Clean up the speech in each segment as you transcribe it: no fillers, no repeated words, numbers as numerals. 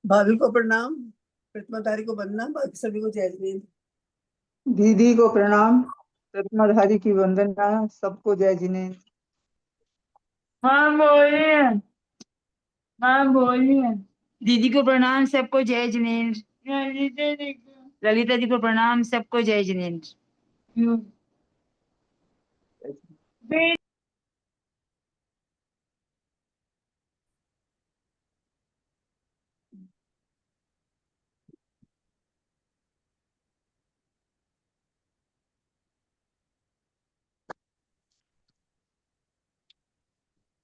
भाभी को प्रणाम, प्रतिमाधारी को वंदना, बाकी सभी को जय जिनेंद्र। दीदी को प्रणाम, रत्नाधारी की वंदना, सबको जय जिनेंद्र। हाँ बोलिए। हाँ बोलिए। दीदी को प्रणाम, सबको जय जिनेंद्र। ललिता जी को प्रणाम, सबको जय जिनेंद्र।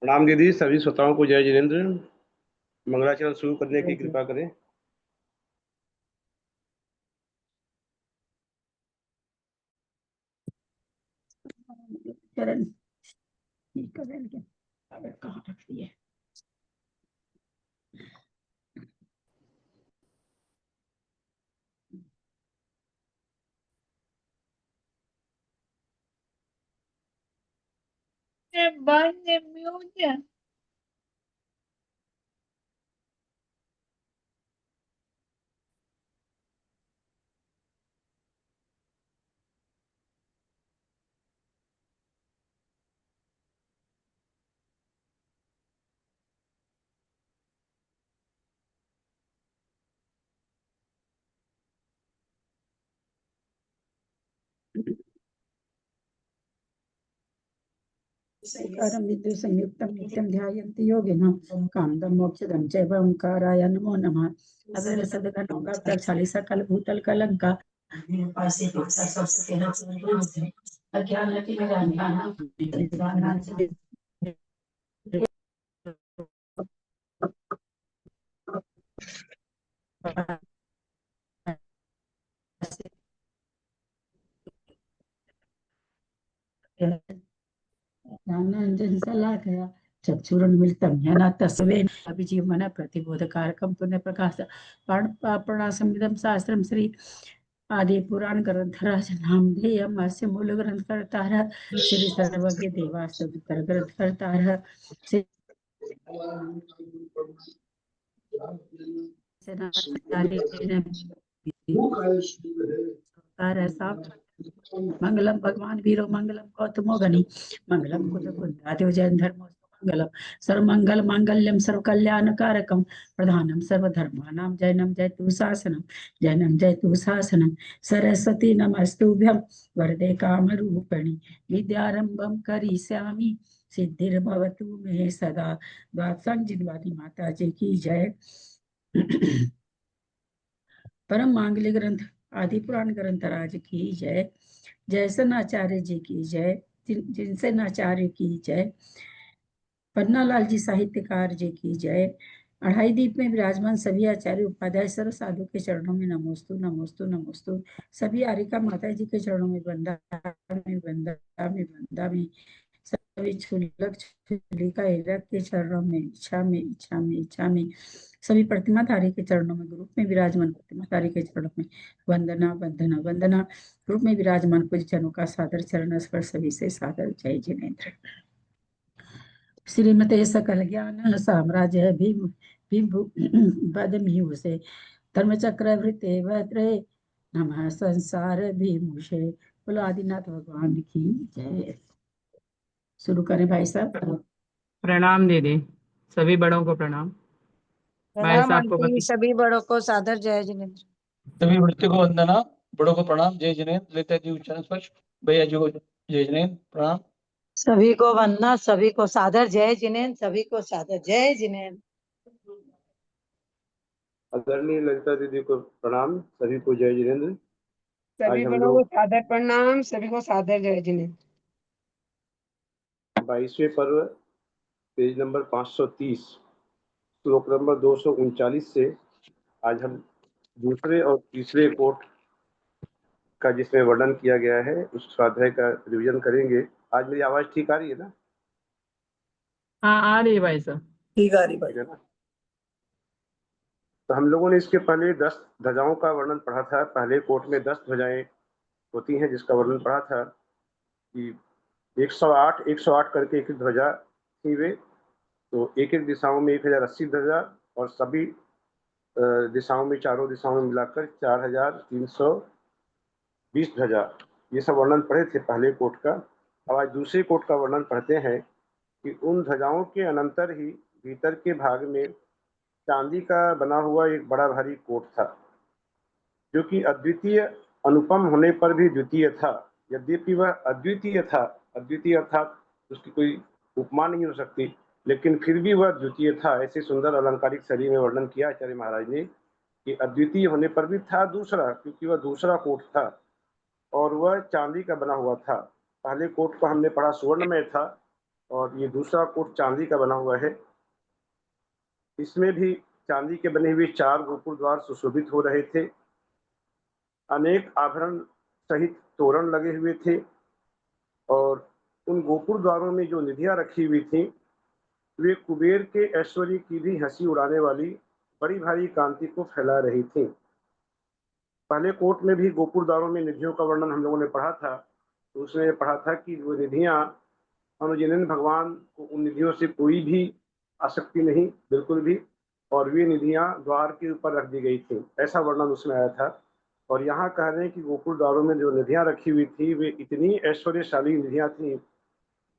प्रणाम दीदी, सभी श्रोताओं को जय जिनेंद्र। मंगलाचरण शुरू करने की कृपा करें। चरण कहाँ रख दिए? म्यूट। संकारं विद्युत संयुक्तं नित्यं ध्यायन्ति योगिनः कामदं मोक्षदं चैव ओंकाराय नमो नमः। अगर सदगन होगा चालीसा कल भूतल कलंका अज्ञान ज्ञानाञ्जनशलाकया चक्षुरुन्मिलितं येन तस्मै अभिजीवनं प्रतिबोधकारकं पुण्यप्रकाश पापणासंविदं शास्त्रं श्री आदि पुराण ग्रंथराज नामधेयम् अस्य मूल ग्रंथकर्तारः श्री सर्वज्ञ देवास्तुतर ग्रंथकर्तारः श्री मंगलम भगवान वीरो मंगलम गौतमो गणि मंगलम कुंदादेव जैन धर्मो मंगलम सर्वमंगल मांगल्यम सर्व कल्याण कारकम प्रधानम सर्वधर्मानां जैनम जयतु शासनम सरस्वती नमस्तुभ्यं वरदे कामरूपिणि विद्यारंभं करिष्यामि सिद्धिर्भवतु मे सदा। द्वादशांग जिनवादी माता जी की जय। परम मांगलिक ग्रंथ आदि पुराण ग्रंथराज की जय। जयसन आचार्य जी की जय। जिनसे आचार्य की जय। पन्नालाल जी साहित्यकार जी की जय। अढ़ाई दीप में विराजमान सभी आचार्य उपाध्याय सर्व साधु के चरणों में नमोस्तु नमोस्तु नमोस्तु। सभी आरिका माता जी के चरणों में बंदा में सभी छुलक छुलिका हिरक के चरणों में इच्छा में सभी प्रतिमाधारी के चरणों में ग्रुप में विराजमान प्रतिमाधारी के चरणों में वंदना वंदना वंदना। ग्रुप में विराजमान कुछ जनों का सादर चरण स्पर्श सभी से सादर जय जिनेंद्र। श्रीमते सकल ज्ञान साम्राज्य भीम से धर्मचक्रवृत्ते भद्रे नमः संसार भीमुषे। बोलो आदिनाथ भगवान की जय। शुरू करें भाई साहब। प्रणाम दीदी, सभी बड़ों को प्रणाम। भाई साहब को आंटी, सभी बड़ों को सादर जय जिनेंद्र। सभी वृत्ति को वंदना, बड़ों को प्रणाम, जय जिनेंद्र। लेते जी उच्चारण स्पर्श, भैया जी को जय जिनेंद्र प्रणाम। सभी को वंदना, सभी को सादर जय जिनेंद्र, सभी को सादर जय जिनेंद्र। आदरणीय ललिता दीदी को प्रणाम, सभी को जय जिनेंद्र। सभी बड़ों को सादर प्रणाम, सभी को सादर जय जिनेंद्र। 22वें पर्व पेज नंबर 530 श्लोक नंबर 239 से आज हम दूसरे और तीसरे कोट का जिसमें वर्णन किया गया है उस स्वाध्याय का रिवीजन करेंगे। आज मेरी आवाज ठीक आ रही है ना? हाँ आ रही है भाई साहब, ठीक आ रही भाई। है ना? तो हम लोगों ने इसके पहले 10 ध्वजाओं का वर्णन पढ़ा था। पहले कोट में 10 ध्वजाएं होती हैं जिसका वर्णन पढ़ा था कि 108 करके एक ध्वजा थी वे, तो एक एक दिशाओं में 1080 ध्वजा और सभी दिशाओं में, चारों दिशाओं में मिलाकर 4320 ध्वजा। ये सब वर्णन पढ़े थे पहले कोट का। अब आज दूसरे कोट का वर्णन पढ़ते हैं कि उन ध्वजाओं के अनंतर ही भीतर के भाग में चांदी का बना हुआ एक बड़ा भारी कोट था, जो कि अद्वितीय, अनुपम होने पर भी द्वितीय था। यद्यपि वह अद्वितीय था, अद्वितीय अर्थात उसकी कोई उपमा नहीं हो सकती, लेकिन फिर भी वह द्वितीय था। ऐसे सुंदर अलंकारिक शैली में वर्णन किया आचार्य महाराज ने कि अद्वितीय होने पर भी था दूसरा, क्योंकि वह दूसरा कोट था और वह चांदी का बना हुआ था। पहले कोट को हमने पढ़ा स्वर्ण में था और ये दूसरा कोट चांदी का बना हुआ है। इसमें भी चांदी के बने हुए 4 गोपुर द्वार सुशोभित हो रहे थे। अनेक आभरण सहित तोरण लगे हुए थे और उन गोपुर द्वारों में जो निधियां रखी हुई थी वे कुबेर के ऐश्वर्य की भी हंसी उड़ाने वाली बड़ी भारी कांति को फैला रही थी। पहले कोट में भी गोपुर द्वारों में निधियों का वर्णन हम लोगों ने पढ़ा था, तो उसमें पढ़ा था कि वो निधियां अनुजनन भगवान को उन निधियों से कोई भी आसक्ति नहीं, बिल्कुल भी, और वे निधियां द्वार के ऊपर रख दी गई थी, ऐसा वर्णन उसमें आया था। और यहाँ कह रहे हैं कि गोकुल द्वारों में जो निधियां रखी हुई थी वे इतनी ऐश्वर्यशाली निधियां थी,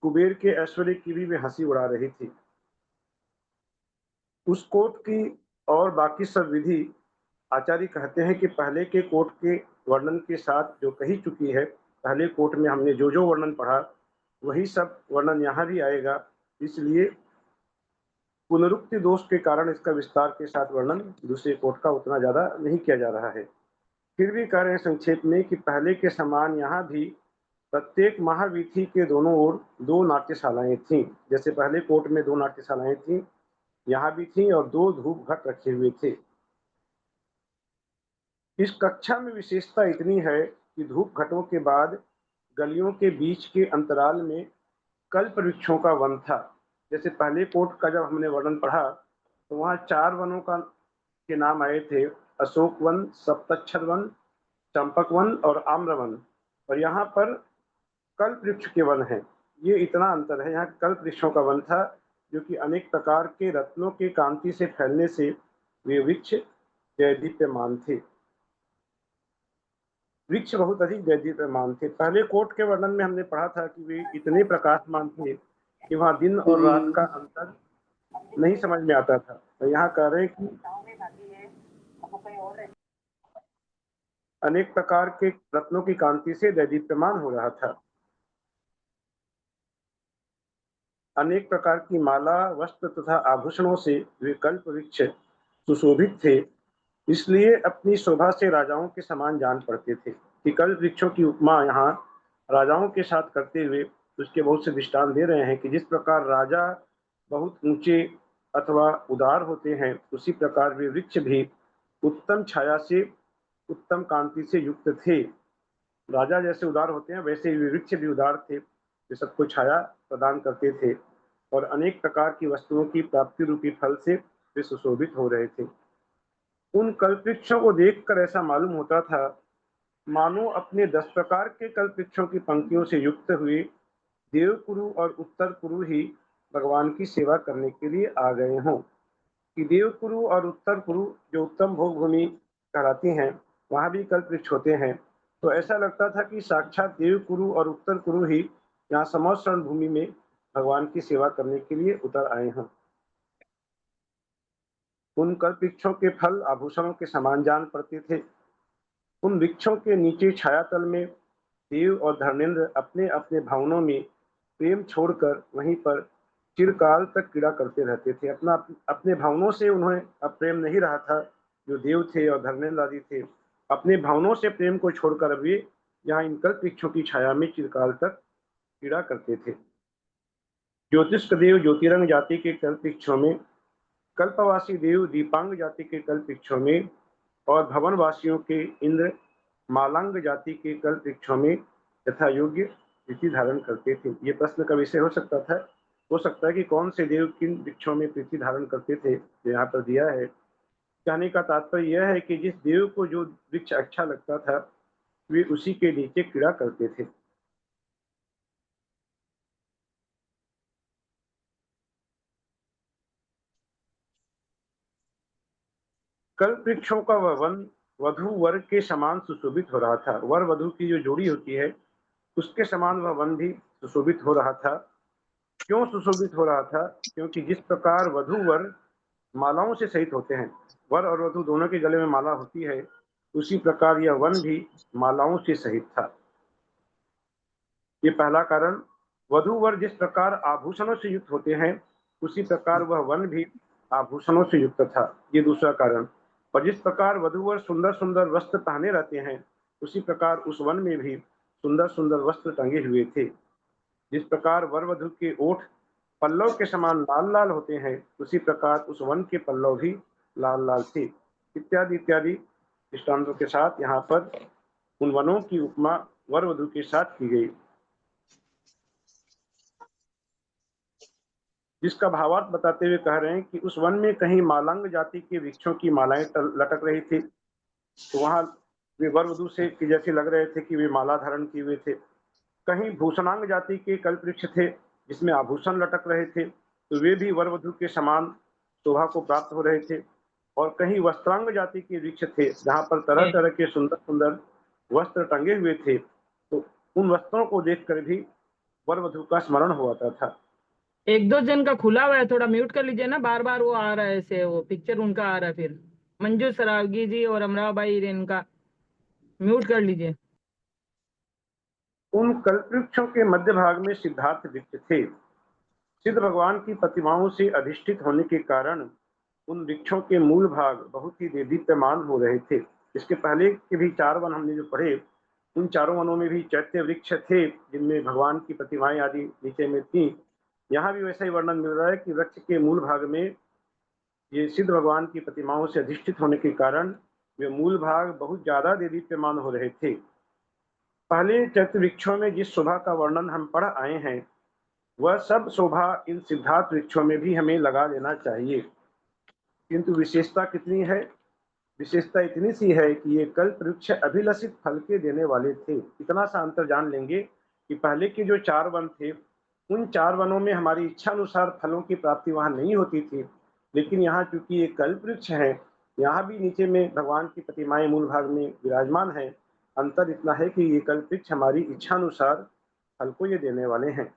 कुबेर के ऐश्वर्य की भी वे हंसी उड़ा रही थी। उस कोट की और बाकी सब विधि आचार्य कहते हैं कि पहले के कोट के वर्णन के साथ जो कही चुकी है, पहले कोट में हमने जो जो वर्णन पढ़ा वही सब वर्णन यहाँ भी आएगा, इसलिए पुनरुक्ति दोष के कारण इसका विस्तार के साथ वर्णन दूसरे कोट का उतना ज्यादा नहीं किया जा रहा है। फिर भी कह रहे हैं संक्षेप में कि पहले के समान यहाँ भी प्रत्येक महावीथी के दोनों ओर 2 नाट्यशालाएं थीं। जैसे पहले कोट में 2 नाट्यशालाएं थीं, यहाँ भी थीं और 2 धूप घट रखे हुए थे। इस कक्षा में विशेषता इतनी है कि धूप घटों के बाद गलियों के बीच के अंतराल में कल्प वृक्षों का वन था। जैसे पहले कोट का जब हमने वर्णन पढ़ा तो वहाँ 4 वनों का के नाम आए थे, अशोक वन, सप्तक्षर वन, चंपक वन और आम्र वन, और यहाँ पर कल्प वृक्ष के वन है। ये इतना अंतर है। यहाँ कल्प वृक्षों का वन था जो कि अनेक प्रकार के रत्नों के कांति से फैलने से वे वृक्ष दैदीप्यमान थे। वृक्ष बहुत अधिक दैदीप्यमान थे। पहले कोट के वर्णन में हमने पढ़ा था कि वे इतने प्रकाशमान थे कि वहां दिन और रात का अंतर नहीं समझ में आता था। तो यहाँ कह रहे हैं कि अनेक प्रकार के रत्नों की कांति से दैदीप्यमान हो रहा था। अनेक प्रकार की माला, वस्त्र तथा आभूषणों से वे कल्प वृक्ष सुशोभित थे, इसलिए अपनी शोभा से राजाओं के समान जान पड़ते थे। कि कल्प वृक्षों की उपमा यहाँ राजाओं के साथ करते हुए उसके बहुत से दृष्टांत दे रहे हैं कि जिस प्रकार राजा बहुत ऊंचे अथवा उदार होते हैं, उसी प्रकार वे वृक्ष भी उत्तम छाया से, उत्तम कांति से युक्त थे। राजा जैसे उदार होते हैं वैसे वे वृक्ष भी उदार थे, वे सबको छाया प्रदान करते थे और अनेक प्रकार की वस्तुओं की प्राप्ति रूपी फल से वे सुशोभित हो रहे थे। उन कल्प वृक्षों को देखकर ऐसा मालूम होता था मानो अपने 10 प्रकार के कल्प वृक्षों की पंक्तियों से युक्त हुए देवकुरु और उत्तर कुरु ही भगवान की सेवा करने के लिए आ गए हों। कि देवकुरु और उत्तर कुरु जो उत्तम भोग भूमि कहलाती हैं, वहां भी कल्प वृक्ष होते हैं। तो ऐसा लगता था कि साक्षात देवकुरु और उत्तर कुरु ही यहाँ समौशरण भूमि में भगवान की सेवा करने के लिए उतर आए हैं। उन कल्प वृक्षों के फल आभूषणों के समान जान पड़ते थे। उन वृक्षों के नीचे छायातल में देव और धर्मेंद्र अपने अपने भवनों में प्रेम छोड़कर वहीं पर चिरकाल तक क्रीड़ा करते रहते थे। अपने भवनों से उन्हें अब प्रेम नहीं रहा था। जो देव थे और धर्मेंद्र आदि थे, अपने भवनों से प्रेम को छोड़कर अब वे यहाँ इन कल्प वृक्षों की छाया में चिरकाल तक क्रीड़ा करते थे। ज्योतिष्क देव ज्योतिरंग जाति के कल्प वृक्षों में, कल्पवासी देव दीपांग जाति के कल्प वृक्षों में और भवनवासियों के इंद्र मालांग जाति के कल्प वृक्षों में यथा योग्य प्रीति धारण करते थे। ये प्रश्न का विषय हो सकता है कि कौन से देव किन वृक्षों में प्रीति धारण करते थे, जो यहाँ पर दिया है। कहने का तात्पर्य यह है कि जिस देव को जो वृक्ष अच्छा लगता था वे उसी के नीचे क्रीड़ा करते थे। कल्प वृक्षों का वह वन वधू वर के समान सुशोभित हो रहा था। वर वधू की जो जोड़ी होती है उसके समान वह वन भी सुशोभित हो रहा था। क्यों सुशोभित हो रहा था? क्योंकि जिस प्रकार वधू वर मालाओं से सहित होते हैं, वर और वधू दोनों के गले में माला होती है, उसी प्रकार यह वन भी मालाओं से सहित था। ये पहला कारण। वधू वर जिस प्रकार आभूषणों से युक्त होते हैं, उसी प्रकार वह वन भी आभूषणों से युक्त था। ये दूसरा कारण। और जिस प्रकार वधू वर सुंदर सुंदर वस्त्र पहने रहते हैं, उसी प्रकार उस वन में भी सुंदर सुंदर वस्त्र टंगे हुए थे। जिस प्रकार वर वधू के ओठ पल्लव के समान लाल लाल होते हैं, उसी प्रकार उस वन के पल्लव भी लाल लाल थे। इत्यादि इत्यादि दृष्टांतों के साथ यहाँ पर उन वनों की उपमा वर वधू के साथ की गई, जिसका भावार्थ बताते हुए कह रहे हैं कि उस वन में कहीं मालांग जाति के वृक्षों की मालाएं लटक रही थी, तो वहां वे वर वधू से जैसे लग रहे थे कि वे माला धारण किए हुए थे। कहीं भूषणांग जाति के कल्प वृक्ष थे जिसमें आभूषण लटक रहे थे, तो वे भी वर वधू के समान शोभा को प्राप्त हो रहे थे। और कहीं वस्त्रांग जाति के वृक्ष थे जहां पर तरह तरह के सुंदर सुंदर वस्त्र टंगे हुए थे, तो उन वस्त्रों को देखकर भी वर वधू का स्मरण हो आता था। एक दो जन का खुला हुआ है, थोड़ा म्यूट कर लीजिए ना, बार बार वो आ रहा है ऐसे, वो पिक्चर उनका आ रहा है। फिर मंजू सरावगी जी और अमराबाई इनका म्यूट कर लीजिए। उन कल्पवृक्षों के मध्य भाग में सिद्धार्थ वृक्ष थे। सिद्ध भगवान की प्रतिमाओं से अधिष्ठित होने के कारण उन वृक्षों के मूल भाग बहुत ही देदीप्यमान हो रहे थे। इसके पहले के भी 4 वन हमने जो पढ़े, उन चारों वनों में भी चैत्य वृक्ष थे जिनमें भगवान की प्रतिमाएं आदि नीचे में थी। यहाँ भी वैसा ही वर्णन मिल रहा है कि वृक्ष के मूल भाग में ये सिद्ध भगवान की प्रतिमाओं से अधिष्ठित होने के कारण वे मूल भाग बहुत ज्यादा देदीप्यमान हो रहे थे। पहले चैत्य वृक्षों में जिस शोभा का वर्णन हम पढ़ आए हैं, वह सब शोभा इन सिद्धार्थ वृक्षों में भी हमें लगा लेना चाहिए। किंतु विशेषता कितनी है? विशेषता इतनी सी है कि ये कल्प वृक्ष अभिलषित फल के देने वाले थे। इतना सा अंतर जान लेंगे कि पहले के जो 4 वन थे, उन 4 वनों में हमारी इच्छा अनुसार फलों की प्राप्ति वहां नहीं होती थी, लेकिन यहाँ चूंकि ये कल्प वृक्ष है, यहाँ भी नीचे में भगवान की प्रतिमाएं मूल भाग में विराजमान है। अंतर इतना है कि ये कल्प वृक्ष हमारी इच्छा अनुसार फल को ये देने वाले हैं।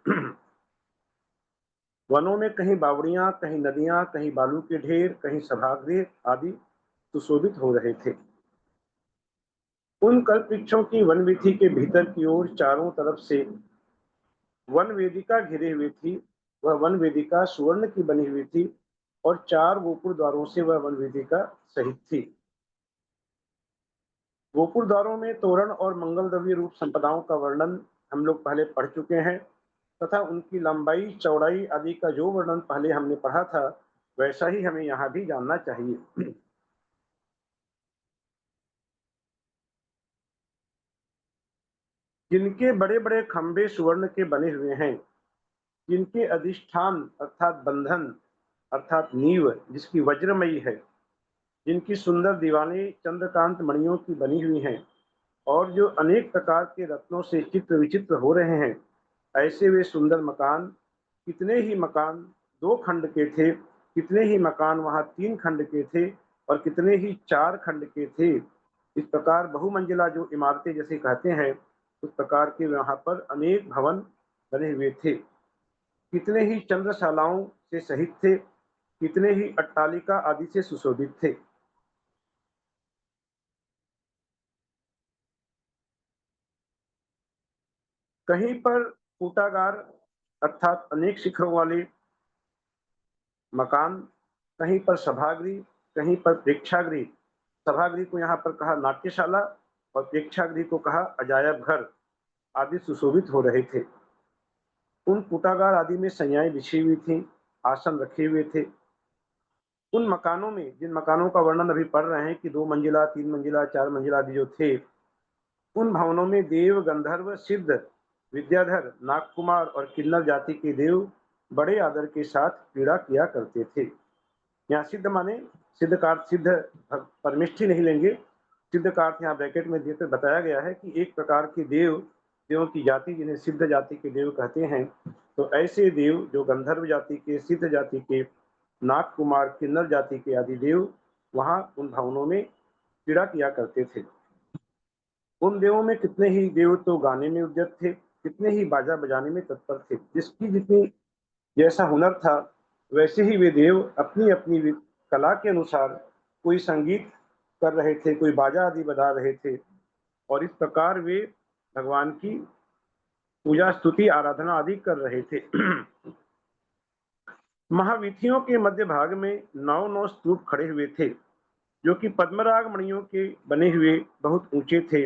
वनों में कहीं बावड़ियां, कहीं नदियां, कहीं बालू के ढेर, कहीं सभागृह आदि सुशोभित हो रहे थे। उन कल्प वृक्षों की वन वीथी के भीतर की ओर चारों तरफ से वन वेदिका घिरे हुई थी। वह वन वेदिका सुवर्ण की बनी हुई थी और 4 गोपुर द्वारों से वह वन वेदिका सहित थी। गोपुर द्वारों में तोरण और मंगल द्रव्य रूप संपदाओं का वर्णन हम लोग पहले पढ़ चुके हैं, तथा उनकी लंबाई चौड़ाई आदि का जो वर्णन पहले हमने पढ़ा था, वैसा ही हमें यहाँ भी जानना चाहिए। जिनके बड़े बड़े खंभे सुवर्ण के बने हुए हैं, जिनके अधिष्ठान अर्थात बंधन अर्थात नींव जिसकी वज्रमयी है, जिनकी सुंदर दीवारें चंद्रकांत मणियों की बनी हुई हैं, और जो अनेक प्रकार के रत्नों से चित्र विचित्र हो रहे हैं, ऐसे वे सुंदर मकान, कितने ही मकान 2 खंड के थे, कितने ही मकान वहाँ 3 खंड के थे, और कितने ही 4 खंड के थे। इस प्रकार बहुमंजिला जो इमारतें जैसे कहते हैं, उस प्रकार के वहाँ पर अनेक भवन बने हुए थे। कितने ही चंद्रशालाओं से सहित थे, कितने ही अट्टालिका आदि से सुशोभित थे। कहीं पर कूटागार अर्थात अनेक शिखरों वाले मकान, कहीं पर सभागृह, कहीं पर प्रेक्षागृह। सभागृह को यहाँ पर कहा नाट्यशाला और प्रेक्षागृह को कहा अजायब घर आदि सुशोभित हो रहे थे। उन कूटागार आदि में सैयाएं बिछी हुई थी, आसन रखे हुए थे। उन मकानों में, जिन मकानों का वर्णन अभी पढ़ रहे हैं कि 2 मंजिला, 3 मंजिला, 4 मंजिला आदि जो थे, उन भवनों में देव, गंधर्व, सिद्ध, विद्याधर, नागकुमार और किन्नर जाति के देव बड़े आदर के साथ क्रीड़ा किया करते थे। यहाँ सिद्ध माने सिद्ध का अर्थ सिद्ध परमिष्ठी नहीं लेंगे, सिद्ध का अर्थ यहाँ ब्रैकेट में देकर बताया गया है कि एक प्रकार के देवों की जाति जिन्हें सिद्ध जाति के देव कहते हैं। तो ऐसे देव जो गंधर्व जाति के, सिद्ध जाति के, नाग कुमार, किन्नर जाति के आदि देव वहां उन भवनों में क्रीड़ा किया करते थे। उन देवों में कितने ही देव तो गाने में उद्यत थे, कितने ही बाजा बजाने में तत्पर थे। जिसकी जितनी जैसा हुनर था वैसे ही वे देव अपनी अपनी कला के अनुसार कोई संगीत कर रहे थे, कोई बाजा आदि बजा रहे थे, और इस प्रकार वे भगवान की पूजा स्तुति आराधना आदि कर रहे थे। महावीथियों के मध्य भाग में 9 स्तूप खड़े हुए थे, जो कि पद्मराग मणियों के बने हुए बहुत ऊंचे थे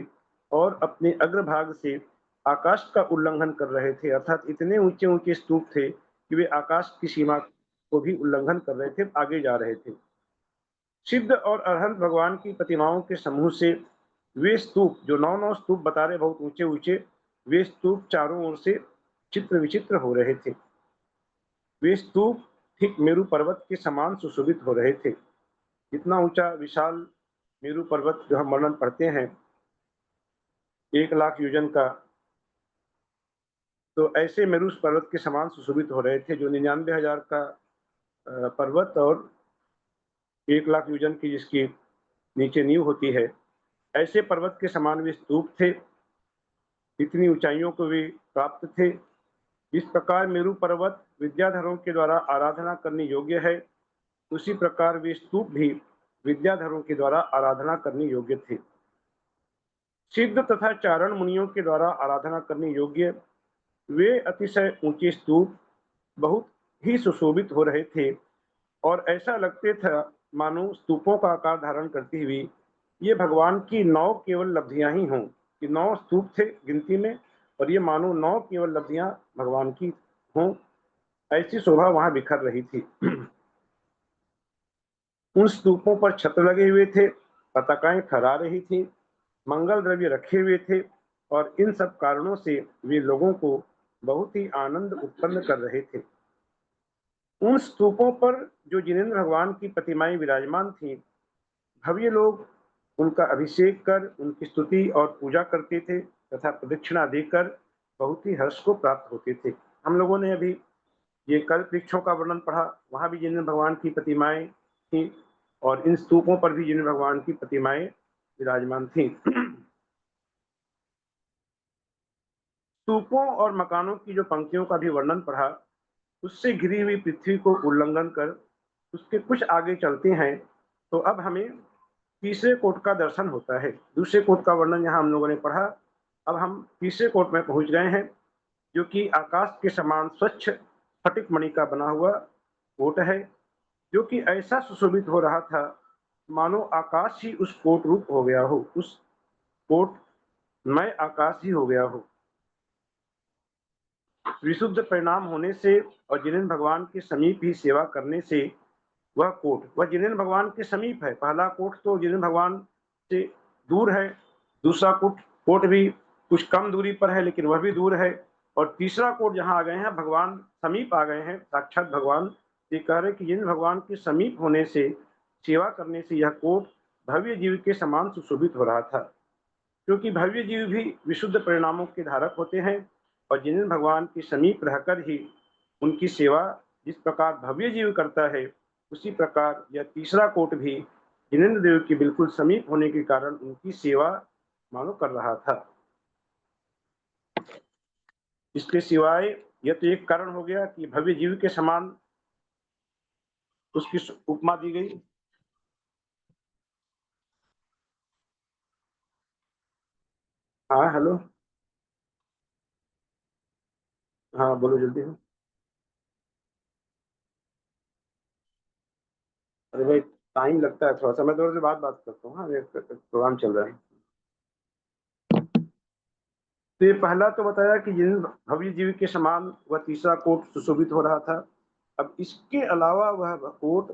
और अपने अग्रभाग से आकाश का उल्लंघन कर रहे थे। अर्थात इतने ऊंचे ऊंचे स्तूप थे कि वे आकाश की सीमा को भी उल्लंघन कर रहे थे, आगे जा रहे थे। सिद्ध और अरहंत भगवान की प्रतिमाओं के समूह से वे स्तूप, जो 9 स्तूप बता रहे बहुत ऊंचे ऊंचे, वे स्तूप चारों ओर से चित्र विचित्र हो रहे थे। वे स्तूप ठीक मेरु पर्वत के समान सुशोभित हो रहे थे। इतना ऊंचा विशाल मेरु पर्वत जो हम वर्णन पढ़ते हैं 1,00,000 योजन का, तो ऐसे मेरु पर्वत के समान सुशोभित हो रहे थे, जो 99,000 का पर्वत और 1,00,000 योजन की जिसकी नीचे नींव होती है, ऐसे पर्वत के समान वे स्तूप थे। इतनी ऊंचाइयों को वे प्राप्त थे। इस प्रकार मेरु पर्वत विद्याधरों के द्वारा आराधना करने योग्य है, उसी प्रकार वे स्तूप भी विद्याधरों के द्वारा आराधना करने योग्य थे। सिद्ध तथा चारण मुनियों के द्वारा आराधना करने योग्य वे अतिशय ऊंचे स्तूप बहुत ही सुशोभित हो रहे थे, और ऐसा लगते था मानो स्तूपों का आकार धारण करती हुई ये भगवान की 9 केवल लब्धियां ही हों, कि 9 स्तूप थे गिनती में, और ये मानो 9 केवल लब्धियां भगवान की हों, ऐसी शोभा वहां बिखर रही थी। उन स्तूपों पर छत्र लगे हुए थे, पताकाएं फहरा रही थी, मंगल द्रव्य रखे हुए थे, और इन सब कारणों से वे लोगों को बहुत ही आनंद उत्पन्न कर रहे थे। उन स्तूपों पर जो जिनेंद्र भगवान की प्रतिमाएं विराजमान थीं, भव्य लोग उनका अभिषेक कर उनकी स्तुति और पूजा करते थे तथा प्रदक्षिणा देकर बहुत ही हर्ष को प्राप्त होते थे। हम लोगों ने अभी ये कल्प वृक्षों का वर्णन पढ़ा, वहां भी जिनेंद्र भगवान की प्रतिमाएं थी, और इन स्तूपों पर भी जिनेंद्र भगवान की प्रतिमाएं विराजमान थी। स्तूपों और मकानों की जो पंक्तियों का भी वर्णन पढ़ा, उससे घिरी हुई पृथ्वी को उल्लंघन कर उसके कुछ आगे चलते हैं तो अब हमें तीसरे कोट का दर्शन होता है। दूसरे कोट का वर्णन यहाँ हम लोगों ने पढ़ा, अब हम तीसरे कोट में पहुंच गए हैं, जो कि आकाश के समान स्वच्छ स्फटिक मणि का बना हुआ कोट है, जो कि ऐसा सुशोभित हो रहा था मानो आकाश ही उस कोट रूप हो गया हो, उस कोट मय आकाश ही हो गया हो। विशुद्ध परिणाम होने से और जिनेंद्र भगवान के समीप ही सेवा करने से वह कोट, वह जिनेंद्र भगवान के समीप है। पहला कोट तो जिनेंद्र भगवान से दूर है, दूसरा कोट भी कुछ कम दूरी पर है लेकिन वह भी दूर है, और तीसरा कोट जहाँ आ गए हैं भगवान समीप आ गए हैं, साक्षात भगवान। ये कह रहे कि जिनेंद्र भगवान के समीप होने से, सेवा करने से यह कोट भव्य जीव के समान सुशोभित हो रहा था, क्योंकि भव्य जीव भी विशुद्ध परिणामों के धारक होते हैं, और जिनेंद्र भगवान के समीप रहकर ही उनकी सेवा जिस प्रकार भव्य जीव करता है, उसी प्रकार यह तीसरा कोट भी जिनेंद्र देव के बिल्कुल समीप होने के कारण उनकी सेवा मानो कर रहा था। इसके सिवाय यह तो एक कारण हो गया कि भव्य जीव के समान उसकी उपमा दी गई। हाँ हेलो, हाँ बोलो जल्दी। अरे भाई टाइम लगता है थोड़ा सा, मैं थोड़ी देर बाद बात करता हूँ। हाँ प्रोग्राम चल रहा है। तो ये पहला तो बताया कि जिन भव्य जीव के समान वह तीसरा कोट सुशोभित हो रहा था। अब इसके अलावा वह कोट,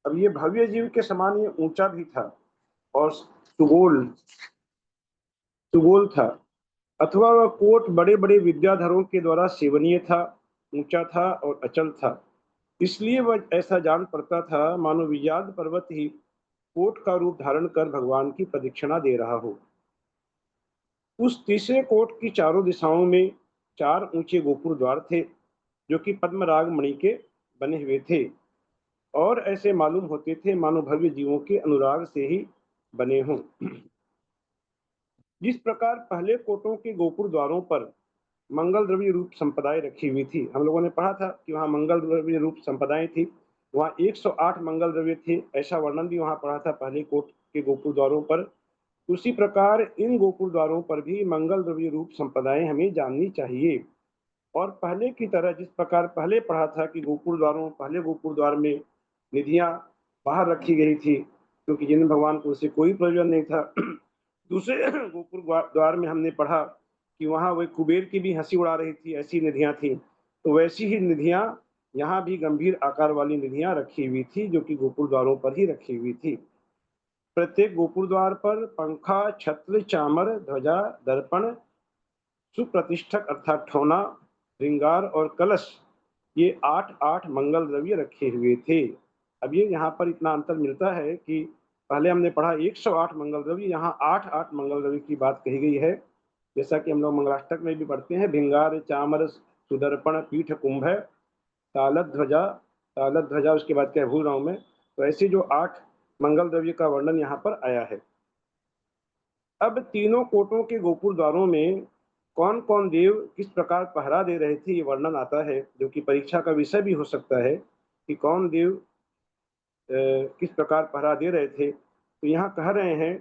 अब ये भव्य जीव के समान ये ऊंचा भी था और सुगोल था, अथवा वह कोट बड़े बड़े विद्याधरों के द्वारा सेवनीय था, ऊंचा था और अचल था। इसलिए वह ऐसा जान पड़ता था मानो विजात पर्वत ही कोट का रूप धारण कर भगवान की प्रदक्षिणा दे रहा हो। उस तीसरे कोट की चारों दिशाओं में 4 ऊंचे गोपुर द्वार थे, जो कि पद्मराग मणि के बने हुए थे, और ऐसे मालूम होते थे मानो भव्य जीवों के अनुराग से ही बने हों। जिस प्रकार पहले कोटों के गोपुर द्वारों पर मंगल द्रव्य रूप संपदाएं रखी हुई थी, हम लोगों ने पढ़ा था कि वहां मंगल द्रव्य रूप संपदाएं थी, वहां 108 मंगल द्रव्य थे, ऐसा वर्णन भी वहां पढ़ा था पहले कोट के गोपुर द्वारों पर। उसी प्रकार इन गोपुर द्वारों पर भी मंगल द्रव्य रूप संपदाएं हमें जाननी चाहिए। और पहले की तरह जिस प्रकार पहले पढ़ा था कि पहले गोपुर द्वार में निधियां बाहर रखी गई थी, क्योंकि जिन भगवान को उससे कोई प्रयोजन नहीं था। दूसरे गोपुर द्वार में हमने पढ़ा कि वहां वह कुबेर की भी हंसी उड़ा रही थी, ऐसी निधियां थी। तो वैसी ही निधियां यहाँ भी गंभीर आकार वाली निधियां रखी हुई थी, जो कि गोपुर द्वारों पर ही रखी हुई थी। प्रत्येक गोपुर द्वार पर पंखा, छत्र, चामर, ध्वजा, दर्पण, सुप्रतिष्ठक अर्थात ठोना, श्रृंगार और कलश, ये 8-8 मंगल द्रव्य रखे हुए थे। अब ये यहाँ पर इतना अंतर मिलता है कि पहले हमने पढ़ा 108 मंगल द्रव्य, यहाँ 8-8 मंगल द्रव्य की बात कही गई है। जैसा कि हम लोग मंगलाष्टक में भी पढ़ते हैं, भिंगार, चामर, सुदर्पण, पीठ, कुंभ, तालत ध्वजा, उसके बाद क्या भूल रहा हूं मैं। तो ऐसे जो 8 मंगल द्रव्य का वर्णन यहाँ पर आया है। अब तीनों कोटों के गोपुर द्वारों में कौन कौन देव किस प्रकार पहरा दे रहे थे, ये वर्णन आता है, जो कि परीक्षा का विषय भी हो सकता है कि कौन देव किस प्रकार पहरा दे रहे थे। तो यहाँ कह रहे हैं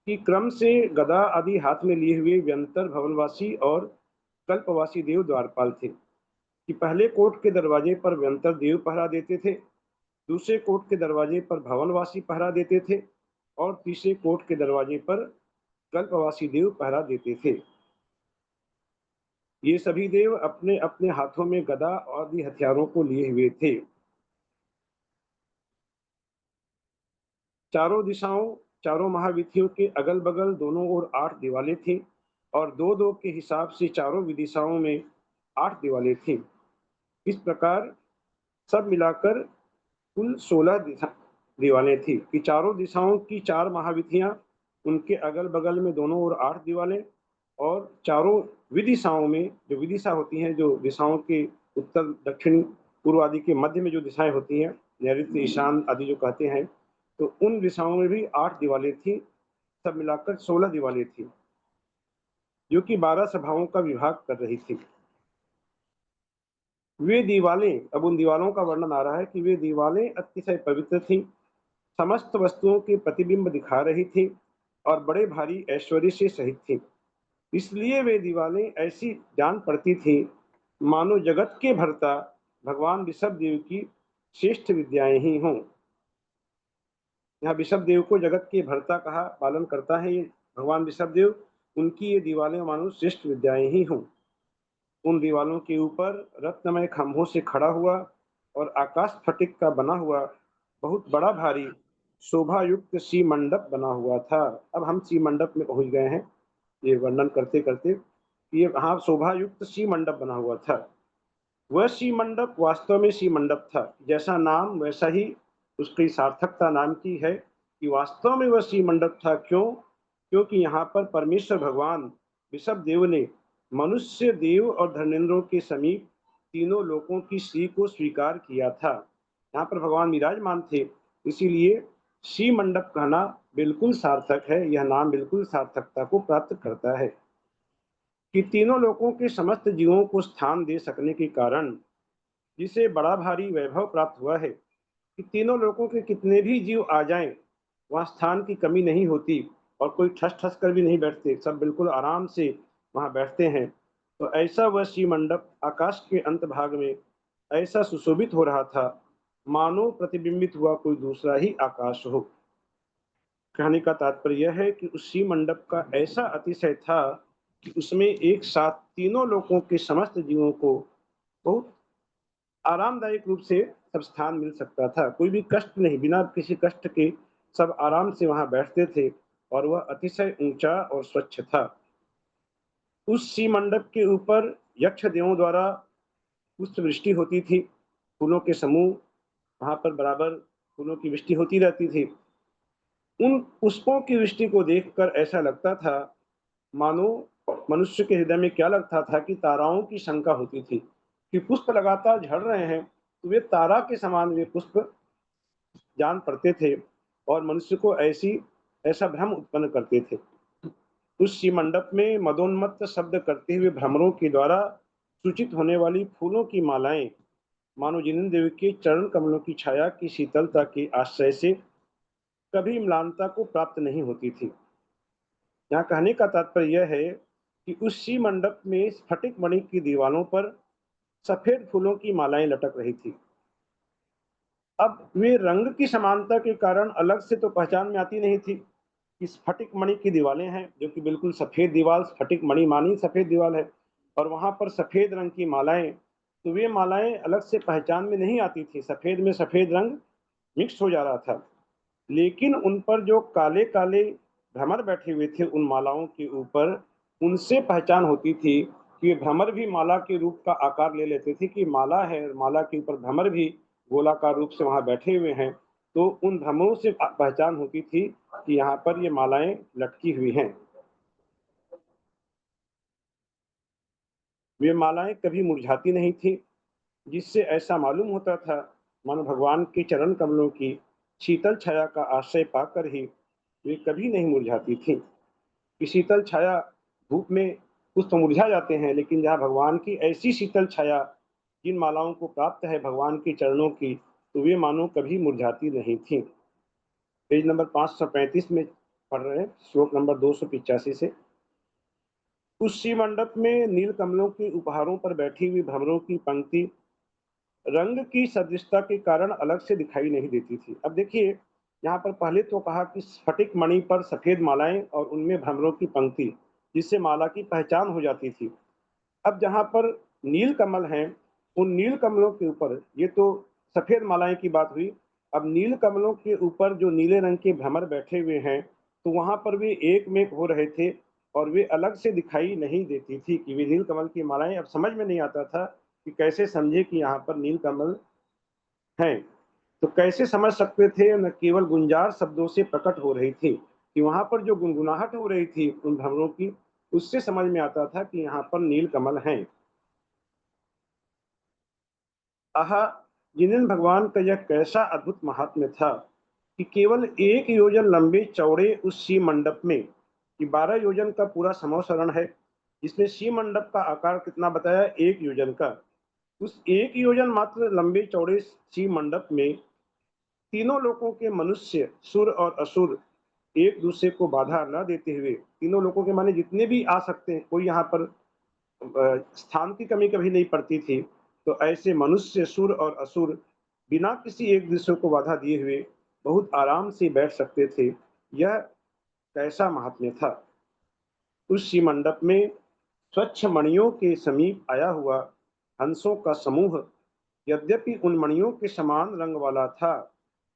कि क्रम से गदा आदि हाथ में लिए हुए व्यंतर, भवनवासी और कल्पवासी देव द्वारपाल थे। कि पहले कोट के दरवाजे पर व्यंतर देव पहरा देते थे, दूसरे कोट के दरवाजे पर भवनवासी पहरा देते थे, और तीसरे कोट के दरवाजे पर कल्पवासी देव पहरा देते थे। ये सभी देव अपने अपने हाथों में गदा आदि हथियारों को लिए हुए थे। चारों दिशाओं, चारों महाविधियों के अगल बगल दोनों ओर 8 दीवालें थीं, और 2-2 के हिसाब से चारों विदिशाओं में 8 दीवालें थीं। इस प्रकार सब मिलाकर कुल 16 दीवालें थी कि चारों दिशाओं की 4 महाविधियां, उनके अगल बगल में दोनों ओर 8 दीवालें, और चारों विदिशाओं में, जो विदिशा होती हैं, जो दिशाओं के उत्तर, दक्षिण, पूर्व आदि के मध्य में जो दिशाएं होती हैं, नैऋत्य, ईशान आदि जो कहते हैं, तो उन दिशाओं में भी 8 दीवालें थी। सब मिलाकर 16 दीवालें थी, जो कि 12 सभाओं का विभाग कर रही थी। वे दीवालें, अब उन दीवालों का वर्णन आ रहा है कि वे दीवालें अतिशय पवित्र थीं, समस्त वस्तुओं के प्रतिबिंब दिखा रही थी, और बड़े भारी ऐश्वर्य से सहित थी। इसलिए वे दीवालें ऐसी जान पड़ती थी मानो जगत के भरता भगवान ऋषभ देव की श्रेष्ठ विद्याएं ही हों। यहाँ ऋषभ देव को जगत के भरता कहा, पालन करता है ये भगवान ऋषभ देव, उनकी ये दीवालें मानो श्रेष्ठ विद्याएं ही हों। उन दीवालों के ऊपर रत्नमय खंभों से खड़ा हुआ और आकाश फटिक का बना हुआ बहुत बड़ा भारी शोभा युक्त सी मंडप बना हुआ था। अब हम सी मंडप में पहुंच गए हैं, ये वर्णन करते करते। ये वहां शोभा युक्त सी मंडप बना हुआ था। वह सी मंडप वास्तव में सी मंडप था, जैसा नाम वैसा ही उसकी सार्थकता नाम की है कि वास्तव में वह सी मंडप था। क्यों? क्योंकि यहाँ पर परमेश्वर भगवान ऋषभ देव ने मनुष्य, देव और धर्मेंद्रों के समीप तीनों लोकों की श्री को स्वीकार किया था। यहाँ पर भगवान विराजमान थे, इसीलिए श्री मंडप कहना बिल्कुल सार्थक है। यह नाम बिल्कुल सार्थकता को प्राप्त करता है कि तीनों लोकों के समस्त जीवों को स्थान दे सकने के कारण जिसे बड़ा भारी वैभव प्राप्त हुआ है कि तीनों लोकों के कितने भी जीव आ जाएं, वहाँ स्थान की कमी नहीं होती, और कोई ठस ठस कर भी नहीं बैठते, सब बिल्कुल आराम से वहाँ बैठते हैं। तो ऐसा वह श्री मंडप आकाश के अंत भाग में ऐसा सुशोभित हो रहा था मानो प्रतिबिंबित हुआ कोई दूसरा ही आकाश हो। कहने का तात्पर्य यह है कि उस श्री मंडप का ऐसा अतिशय था कि उसमें एक साथ तीनों लोकों के समस्त जीवों को बहुत आरामदायक रूप से सब स्थान मिल सकता था। कोई भी कष्ट नहीं, बिना किसी कष्ट के सब आराम से वहां बैठते थे, और वह अतिशय ऊंचा और स्वच्छ था। उस श्री मंडप के ऊपर यक्ष देवों द्वारा पुष्प वृष्टि होती थी, फूलों के समूह, वहां पर बराबर फूलों की वृष्टि होती रहती थी। उन पुष्पों की वृष्टि को देखकर ऐसा लगता था मानो मनुष्य के हृदय में क्या लगता था कि ताराओं की शंका होती थी कि पुष्प लगातार झड़ रहे हैं, तो वे तारा के समान वे पुष्प जान पड़ते थे और मनुष्य को ऐसा भ्रम उत्पन्न करते थे। उस शिव मंडप में मदोन्मत्त शब्द करते हुए भ्रमरों के द्वारा सूचित होने वाली फूलों की मालाएं मानो जिनेन्द्र देव के चरण कमलों की छाया की शीतलता के आश्रय से कभी म्लानता को प्राप्त नहीं होती थी। यहाँ कहने का तात्पर्य यह है कि उस शिव मंडप में स्फटिक मणि की दीवारों पर सफेद फूलों की मालाएं लटक रही थी। अब वे रंग की समानता के कारण अलग से तो पहचान में आती नहीं थी कि स्फटिक मणि की दीवारें हैं, जो कि बिल्कुल सफेद दीवार, स्फटिक मणि मानी सफेद दीवार है, और वहां पर सफेद रंग की मालाएं, तो वे मालाएं अलग से पहचान में नहीं आती थी। सफेद में सफेद रंग मिक्स हो जा रहा था, लेकिन उन पर जो काले काले भ्रमर बैठे हुए थे उन मालाओं के ऊपर, उनसे पहचान होती थी कि ये भ्रमर भी माला के रूप का आकार ले लेते थे, कि माला है और माला के ऊपर भ्रमर भी गोलाकार रूप से वहां बैठे हुए हैं। तो उन भ्रमरों से पहचान होती थी कि यहाँ पर ये मालाएं लटकी हुई हैं। वे मालाएं कभी मुरझाती नहीं थी, जिससे ऐसा मालूम होता था मानो भगवान के चरण कमलों की शीतल छाया का आश्रय पाकर ही वे कभी नहीं मुरझाती थी। कि शीतल छाया धूप में कुछ तो मुरझा जाते हैं, लेकिन जहाँ भगवान की ऐसी शीतल छाया जिन मालाओं को प्राप्त है भगवान के चरणों की, तो वे मानो कभी मुरझाती नहीं थी। पेज नंबर 535 में पढ़ रहे हैं, श्लोक नंबर 285 से। उस शिव मंडप में नील कमलों के उपहारों पर बैठी हुई भ्रमरों की पंक्ति रंग की सदृशता के कारण अलग से दिखाई नहीं देती थी। अब देखिए, यहाँ पर पहले तो कहा कि स्फटिक मणि पर सफेद मालाएं और उनमें भ्रमरों की पंक्ति, जिससे माला की पहचान हो जाती थी। अब जहाँ पर नील कमल हैं, उन नील कमलों के ऊपर, ये तो सफेद मालाएं की बात हुई, अब नील कमलों के ऊपर जो नीले रंग के भ्रमर बैठे हुए हैं, तो वहां पर वे एक में हो रहे थे और वे अलग से दिखाई नहीं देती थी कि वे नील कमल की मालाएं। अब समझ में नहीं आता था कि कैसे समझे कि यहाँ पर नील कमल हैं। तो कैसे समझ सकते थे? न केवल गुंजार शब्दों से प्रकट हो रही थी कि वहां पर जो गुनगुनाहट हो रही थी उन भ्रमरों की, उससे समझ में आता था कि यहाँ पर नील कमल हैं। आहा, जिनेन्द्र भगवान का यह कैसा अद्भुत महात्म्य था कि केवल 1 योजन लंबे चौड़े उस शिव मंडप में, कि 12 योजन का पूरा समौशरण है, जिसमें शिव मंडप का आकार कितना बताया, 1 योजन का। उस 1 योजन मात्र लंबे चौड़े शिव मंडप में तीनों लोगों के मनुष्य, सुर और असुर, एक दूसरे को बाधा न देते हुए, तीनों लोगों के माने जितने भी आ सकते हैं, कोई यहाँ पर स्थान की कमी कभी नहीं पड़ती थी। तो ऐसे मनुष्य, सुर और असुर बिना किसी एक दूसरे को बाधा दिए हुए बहुत आराम से बैठ सकते थे। यह कैसा महात्म्य था। उस शिव मंडप में स्वच्छ मणियों के समीप आया हुआ हंसों का समूह, यद्यपि उन मणियों के समान रंग वाला था।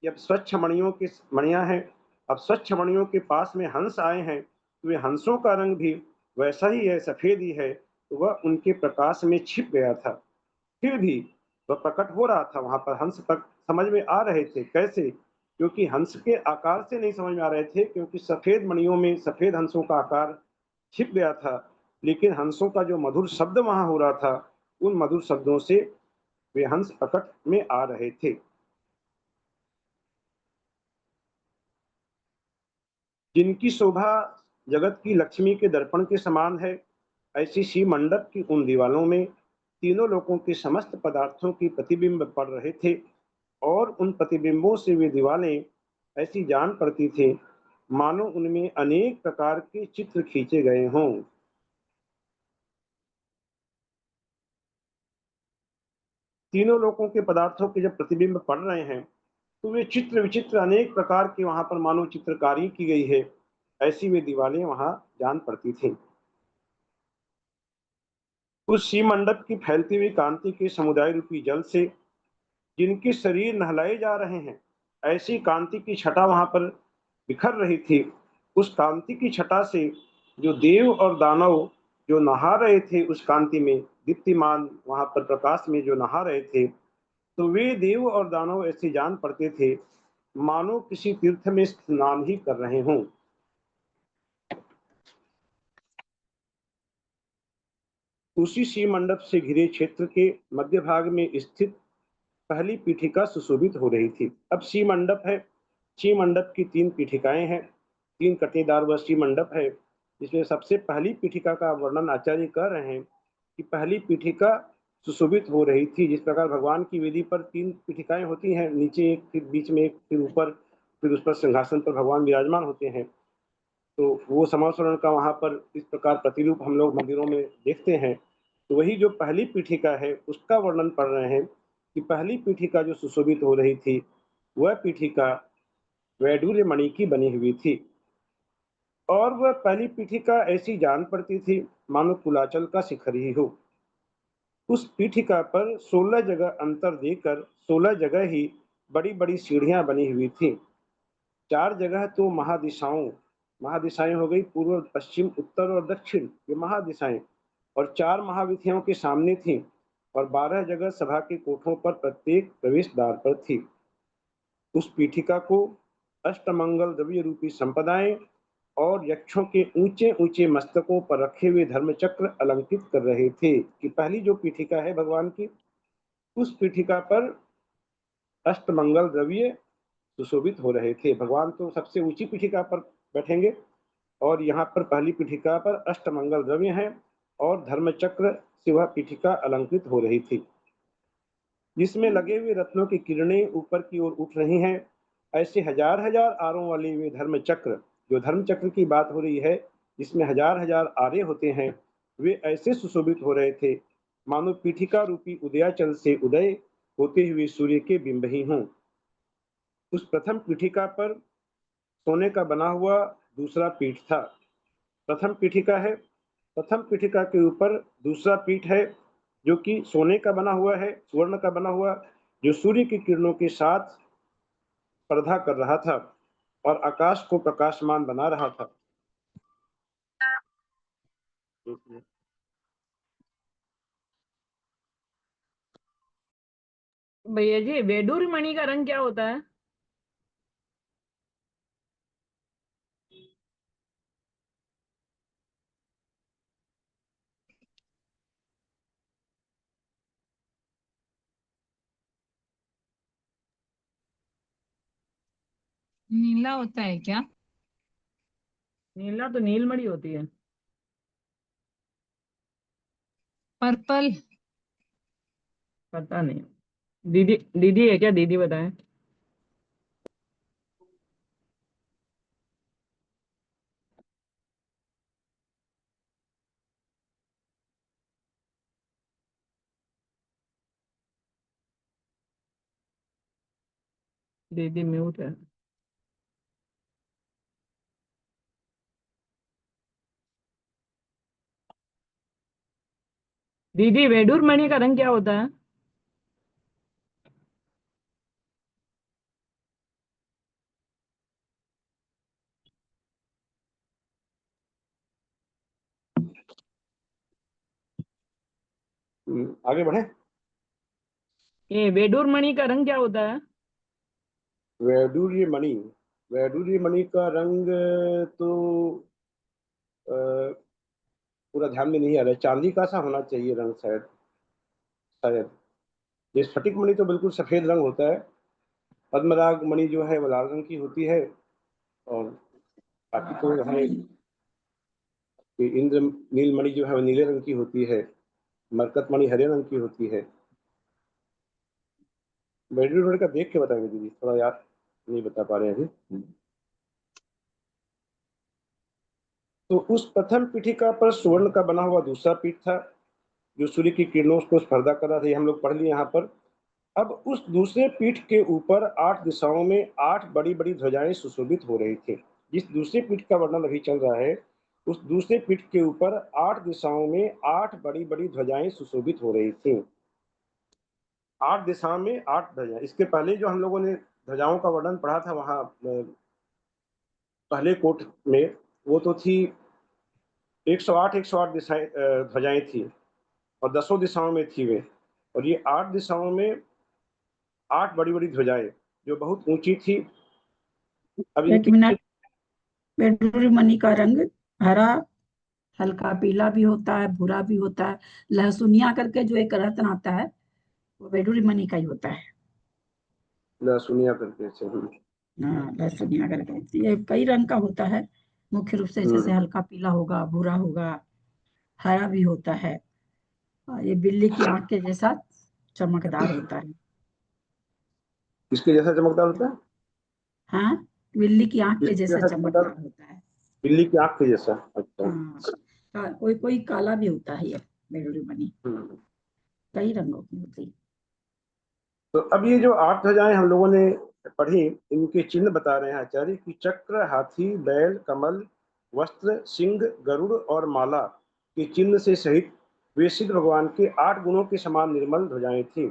जब स्वच्छ मणियों के मणियां हैं, अब स्वच्छ मणियों के पास में हंस आए हैं, तो वे हंसों का रंग भी वैसा ही है, सफेद ही है। तो वह उनके प्रकाश में छिप गया था, फिर भी वह प्रकट हो रहा था। वहां पर हंस तक समझ में आ रहे थे। कैसे? क्योंकि हंस के आकार से नहीं समझ में आ रहे थे, क्योंकि सफेद मणियों में सफेद हंसों का आकार छिप गया था, लेकिन हंसों का जो मधुर शब्द वहां हो रहा था, उन मधुर शब्दों से वे हंस प्रकट में आ रहे थे। जिनकी शोभा जगत की लक्ष्मी के दर्पण के समान है, ऐसी शिव मंडप की उन दीवालों में तीनों लोगों के समस्त पदार्थों की प्रतिबिंब पड़ रहे थे, और उन प्रतिबिंबों से वे दीवालें ऐसी जान पड़ती थी मानो उनमें अनेक प्रकार के चित्र खींचे गए हों। तीनों लोगों के पदार्थों के जब प्रतिबिंब पड़ रहे हैं, तो वे चित्र विचित्र अनेक प्रकार के वहां पर मानो चित्रकारी की गई है, ऐसी वे दीवालें वहां जान पड़ती थी। उस शिव मंडप की फैलती हुई कांति के समुदाय रूपी जल से जिनके शरीर नहलाए जा रहे हैं, ऐसी कांति की छटा वहां पर बिखर रही थी। उस कांति की छटा से जो देव और दानव जो नहा रहे थे, उस कांति में दीप्तिमान वहां पर प्रकाश में जो नहा रहे थे, तो वे देव और दानव ऐसे जान पड़ते थे मानो किसी तीर्थ में स्नान ही कर रहे हों। उसी शिव मंडप से घिरे क्षेत्र के मध्य भाग में स्थित पहली पीठिका सुशोभित हो रही थी। अब शिव मंडप है, शिव मंडप की 3 पीठिकाएं हैं, 3 कटेदार वह शिव मंडप है, जिसमें सबसे पहली पीठिका का वर्णन आचार्य कर रहे हैं कि पहली पीठिका सुशोभित हो रही थी। जिस प्रकार भगवान की वेदी पर 3 पीठिकाएं होती हैं, नीचे एक, फिर बीच में एक, फिर ऊपर, फिर उस पर सिंहासन पर भगवान विराजमान होते हैं। तो वो समावरण का वहां पर इस प्रकार प्रतिरूप हम लोग मंदिरों में देखते हैं। तो वही जो पहली पीठिका है उसका वर्णन पढ़ रहे हैं कि पहली पीठिका जो सुशोभित हो रही थी वह पीठिका वैडूर्य मणि की बनी हुई थी, और वह पहली पीठिका ऐसी जान पड़ती थी मानो कुलाचल का शिखर ही हो। उस पीठिका पर 16 जगह अंतर देकर 16 जगह ही बड़ी बड़ी सीढ़ियां बनी हुई थी। 4 जगह तो महादिशाएं हो गई, पूर्व, पश्चिम, उत्तर और दक्षिण, ये महादिशाएं, और 4 महाविधियों के सामने थी, और 12 जगह सभा के कोठों पर प्रत्येक प्रवेश द्वार पर थी। उस पीठिका को अष्टमंगल द्रव्य रूपी संपदाएं और यक्षों के ऊंचे ऊंचे मस्तकों पर रखे हुए धर्मचक्र अलंकृत कर रहे थे। कि पहली जो पीठिका है भगवान की, उस पीठिका पर अष्टमंगल द्रव्य सुशोभित हो रहे थे। भगवान तो सबसे ऊंची पीठिका पर बैठेंगे, और यहाँ पर पहली पीठिका पर अष्टमंगल द्रव्य हैं और धर्मचक्र से वह पीठिका अलंकृत हो रही थी, जिसमें लगे हुए रत्नों की किरणें ऊपर की ओर उठ रही हैं। ऐसे हजार हजार आरों वाले वे धर्मचक्र, जो धर्मचक्र की बात हो रही है जिसमें हजार हजार आरे होते हैं, वे ऐसे सुशोभित हो रहे थे मानो पीठिका रूपी उदयाचल से उदय होते हुए सूर्य के बिंब ही हों। उस प्रथम पीठिका पर सोने का बना हुआ दूसरा पीठ था। प्रथम पीठिका है, प्रथम पीठिका के ऊपर दूसरा पीठ है जो कि सोने का बना हुआ है, स्वर्ण का बना हुआ, जो सूर्य की किरणों के साथ स्पर्धा कर रहा था और आकाश को प्रकाशमान बना रहा था। भैया जी, वेडूर मणि का रंग क्या होता है? नीला होता है क्या? नीला तो नीलमणि होती है। पर्पल। पता नहीं, दीदी दीदी है क्या? दीदी बताएं। दीदी म्यूट है। दीदी, वेडूर मणि का रंग क्या होता है? आगे बढ़े। ये वेडूर मणि का रंग क्या होता है? वैडूर्य मणि, वैडूर्य मणि का रंग तो पूरा ध्यान में नहीं आ रहा है। चांदी का सा होना चाहिए रंग, शायद शायद। ये स्फटिक मणि तो बिल्कुल सफेद रंग होता है। पद्मराग मणि जो है वो लाल रंग की होती है, और बाकी तो है कि इंद्र नील मणि जो है वो नीले रंग की होती है। मरकत मणि हरे रंग की होती है। वैडूर्य मणि का देख के बताएंगे दीदी, थोड़ा याद नहीं बता पा रहे हैं अभी। तो उस प्रथम पीठिका पर स्वर्ण का बना हुआ दूसरा पीठ था, जो सूर्य की किरणों को स्पर्धा कर रहा था। ये हम लोग पढ़ लिए यहाँ पर। अब उस दूसरे पीठ के ऊपर 8 दिशाओं में 8 बड़ी बड़ी ध्वजाएं सुशोभित हो रही थी। जिस दूसरे पीठ का वर्णन अभी चल रहा है, उस दूसरे पीठ के ऊपर 8 दिशाओं में 8 बड़ी बड़ी ध्वजाएं सुशोभित हो रही थी। 8 दिशाओं में 8 ध्वजाएं। इसके पहले जो हम लोगों ने ध्वजाओं का वर्णन पढ़ा था वहां पहले कोट में, वो तो थी 108 दिशाएं, ध्वजाएं थी, और 10 दिशाओं में थी वे। और ये 8 दिशाओं में 8 बड़ी बड़ी ध्वजाएं जो बहुत ऊंची थी। अब एक इनके मिनट। वेडूर मणि का रंग हरा, हल्का पीला भी होता है, भूरा भी होता है, लहसुनिया करके जो एक रत्न आता है वो वेडूर मणि का ही होता है। लहसुनिया करके से हाँ, लहसुनिया करके ये कई रंग का होता है। मुख्य रूप से जैसे हल्का पीला होगा, भूरा होगा, हरा भी होता है। और ये बिल्ली की आंख के जैसा चमकदार होता है। किसके जैसा चमकदार होता है? हाँ, बिल्ली की आंख के किसके जैसा जैसा चमकदार? चमकदार होता है। बिल्ली की आंख के जैसा। अच्छा। हाँ, कोई कोई काला भी होता है ये बेडूरी बनी, हम्म। कई रंगों की होती है। तो अब ये जो 8 ध्वजाएं हम लोगों ने पढ़ी, इनके चिन्ह बता रहे हैं आचार्य कि चक्र, हाथी, बैल, कमल, वस्त्र, सिंह, गरुड़ और माला के चिन्ह से सहित वे सिद्ध भगवान के 8 गुणों के समान निर्मल ध्वजाएं थी।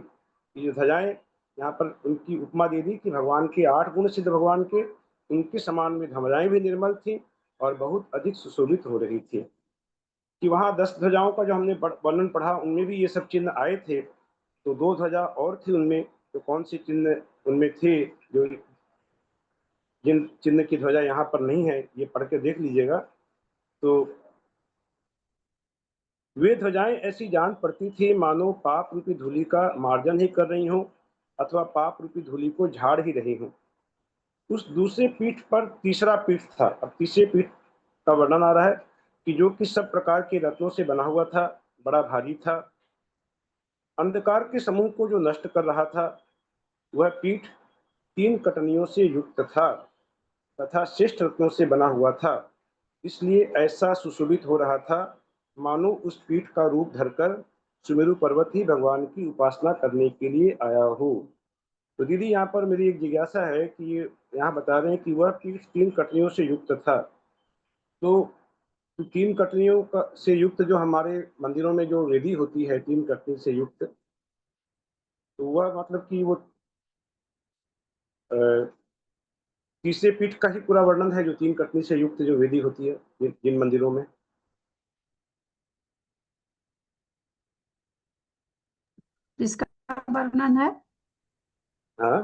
ये ध्वजाएं यहाँ पर उनकी उपमा दे दी कि भगवान के 8 गुण सिद्ध भगवान के, उनके समान में ध्वजाएं भी निर्मल थी और बहुत अधिक सुशोभित हो रही थी। कि वहाँ 10 ध्वजाओं का जो हमने वर्णन पढ़ा, उनमें भी ये सब चिन्ह आए थे। तो 2 ध्वजा और थी उनमें, तो कौन से चिन्ह उनमें थे जो जिन चिन्ह की ध्वजा यहाँ पर नहीं है, ये पढ़ के देख लीजिएगा। तो वे ध्वजाएं ऐसी जान पड़ती थी मानो पाप रूपी धूलि का मार्जन ही कर रही हो अथवा पाप रूपी धूलि को झाड़ ही रही हो। उस दूसरे पीठ पर तीसरा पीठ था। अब तीसरे पीठ का वर्णन आ रहा है कि जो कि सब प्रकार के रत्नों से बना हुआ था, बड़ा भारी था, अंधकार के समूह को जो नष्ट कर रहा था। वह पीठ 3 कटनियों से युक्त था तथा श्रेष्ठ रत्नों से बना हुआ था, इसलिए ऐसा सुशोभित हो रहा था मानो उस पीठ का रूप धरकर सुमेरु पर्वत ही भगवान की उपासना करने के लिए आया हो। तो दीदी, यहाँ पर मेरी एक जिज्ञासा है कि ये यहाँ बता रहे हैं कि वह पीठ 3 कटनियों से युक्त था। तो 3 कटनियों का से युक्त जो हमारे मंदिरों में जो वेदी होती है 3 कटनी से युक्त, तो वह मतलब कि वो तीसरे पीठ का ही पूरा वर्णन है जो 3 कटनी से युक्त जो वेदी होती है जिन मंदिरों में। किसका वर्णन है? हाँ,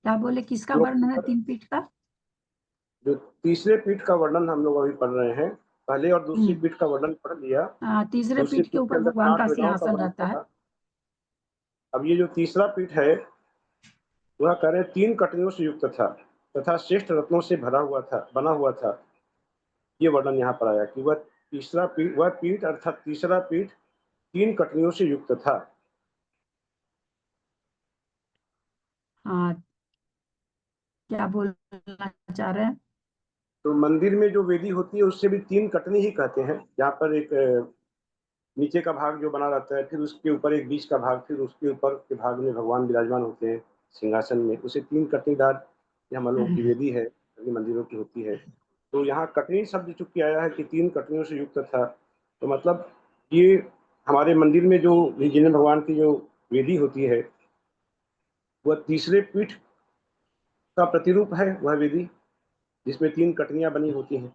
क्या बोले, किसका तो वर्णन है 3 पीठ का? जो तीसरे पीठ का वर्णन हम लोग अभी पढ़ रहे हैं, पहले और दूसरी पीठ का वर्णन पढ़ लिया। तीसरे दूसरी पीठ के पीठ के ऊपर अंदर भगवान 8 का ध्वजाओं का सिंहासन वर्णन रहता है। पढ़ा। अब ये जो तीसरा पीठ है, वह कह रहे हैं 3 कटनियों से युक्त था तथा श्रेष्ठ रत्नों से भरा हुआ था, बना हुआ था। ये वर्णन यहाँ पर आया कि वह पीठ अर्थात तीसरा पीठ 3 कटनियों से युक्त था। हाँ, क्या बोलना चाह रहे हैं? तो मंदिर में जो वेदी होती है उससे भी 3 कटनी ही कहते हैं, जहाँ पर एक नीचे का भाग जो बना रहता है, फिर उसके ऊपर एक बीच का भाग, फिर उसके ऊपर के भाग में भगवान विराजमान होते हैं सिंहासन में, उसे 3 कटनीदार ये हम लोगों की वेदी है, सभी मंदिरों की होती है। तो यहाँ कटनी शब्द चूंकि आया है कि 3 कटनियों से युक्त था, तो मतलब ये हमारे मंदिर में जो जिन भगवान की जो वेदी होती है, वह तीसरे पीठ का प्रतिरूप है, वह वेदी जिसमें 3 कटनियां बनी होती हैं।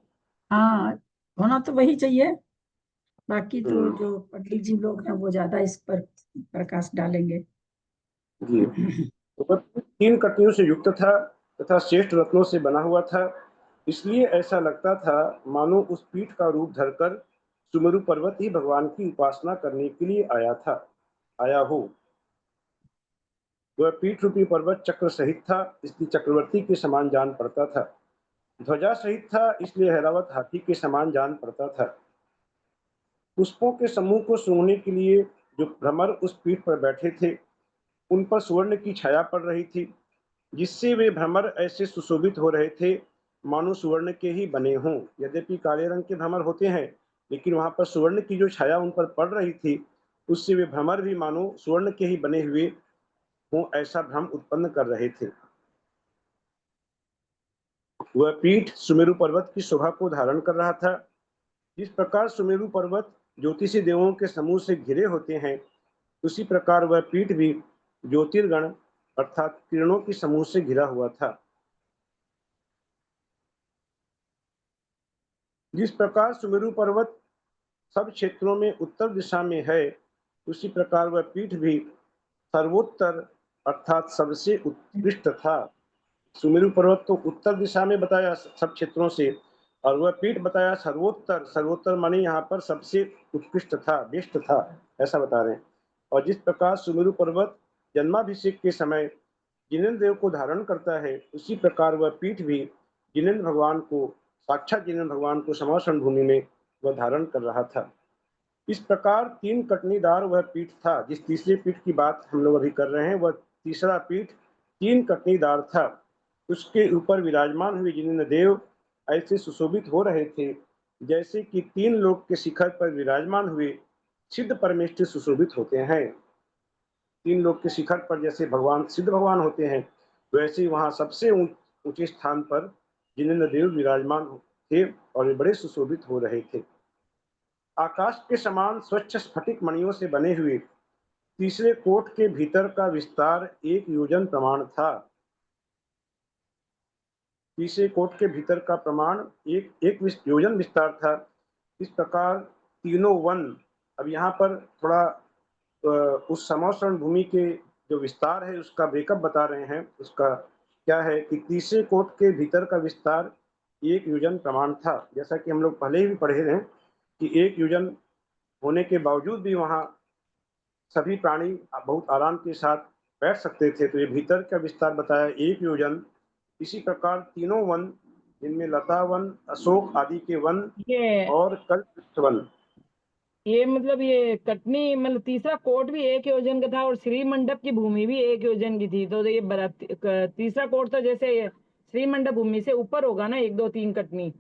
हाँ, होना तो वही चाहिए। बाकी तो हम्म, जो पंडित जी लोग हैं वो ज्यादा इस पर प्रकाश डालेंगे। जी। तो वह 3 कटनियों से युक्त था तथा श्रेष्ठ रत्नों से बना हुआ था, इसलिए ऐसा लगता था मानो उस पीठ का रूप धरकर सुमेरु पर्वत ही भगवान की उपासना करने के लिए आया हो। वह पीठ रूपी पर्वत चक्र सहित था, इसलिए चक्रवर्ती के समान जान पड़ता था। ध्वजा सहित था, इसलिए हैरावत हाथी के समान जान पड़ता था। पुष्पों के समूह को सूंघने के लिए जो भ्रमर उस पीठ पर बैठे थे, उन पर सुवर्ण की छाया पड़ रही थी, जिससे वे भ्रमर ऐसे सुशोभित हो रहे थे मानो सुवर्ण के ही बने हों। यद्यपि काले रंग के भ्रमर होते हैं, लेकिन वहां पर सुवर्ण की जो छाया उन पर पड़ रही थी, उससे वे भ्रमर भी मानो सुवर्ण के ही बने हुए हों, ऐसा भ्रम उत्पन्न कर रहे थे। वह पीठ सुमेरु पर्वत की शोभा को धारण कर रहा था। जिस प्रकार सुमेरु पर्वत ज्योतिषी देवों के समूह से घिरे होते हैं, उसी प्रकार वह पीठ भी ज्योतिर्गण अर्थात किरणों के समूह से घिरा हुआ था। जिस प्रकार सुमेरु पर्वत सब क्षेत्रों में उत्तर दिशा में है, उसी प्रकार वह पीठ भी सर्वोत्तर अर्थात सबसे उत्कृष्ट था। सुमेरु पर्वत तो उत्तर दिशा में बताया सब क्षेत्रों से, और वह पीठ बताया सर्वोत्तर। सर्वोत्तर माने यहाँ पर सबसे उत्कृष्ट था, बेस्ट था, ऐसा बता रहे हैं। और जिस प्रकार सुमेरु पर्वत जन्माभिषेक के समय जिनेंद्र देव को धारण करता है, उसी प्रकार वह पीठ भी जिनेंद्र भगवान को, साक्षात जिनेंद्र भगवान को समर्षण भूमि में वह धारण कर रहा था। इस प्रकार 3 कटनीदार वह पीठ था। जिस तीसरे पीठ की बात हम लोग अभी कर रहे हैं, वह तीसरा पीठ 3 कटनीदार था। उसके ऊपर विराजमान हुए जिनेंद्र देव ऐसे सुशोभित हो रहे थे जैसे कि 3 लोग के शिखर पर विराजमान हुए सिद्ध परमेष्ठी सुशोभित होते हैं। 3 लोग के शिखर पर जैसे भगवान सिद्ध भगवान होते हैं, वैसे ही वहां सबसे ऊंचे स्थान पर जिनेंद्र देव विराजमान थे और वे बड़े सुशोभित हो रहे थे। आकाश के समान स्वच्छ स्फटिक मणियों से बने हुए तीसरे कोट के भीतर का विस्तार 1 योजन प्रमाण था। तीसरे कोट के भीतर का प्रमाण एक योजन विस्तार था। इस प्रकार तीनों वन, अब यहाँ पर थोड़ा उस समर्षण भूमि के जो विस्तार है उसका ब्रेकअप बता रहे हैं। उसका क्या है कि तीसरे कोट के भीतर का विस्तार 1 योजन प्रमाण था। जैसा कि हम लोग पहले ही पढ़े हैं कि 1 योजन होने के बावजूद भी वहां सभी प्राणी बहुत आराम के साथ बैठ सकते थे, तो ये भीतर का विस्तार बताया 1 योजन। इसी प्रकार तीनों वन, जिनमें लता वन, अशोक आदि के वन ये और कल्प वन, ये मतलब ये कटनी मतलब तीसरा कोट भी 1 योजन का था और श्री मंडप की भूमि भी 1 योजन की थी। तो ये तीसरा कोट तो जैसे ये श्री मंडप भूमि से ऊपर होगा ना, 1 2 3 कटनी,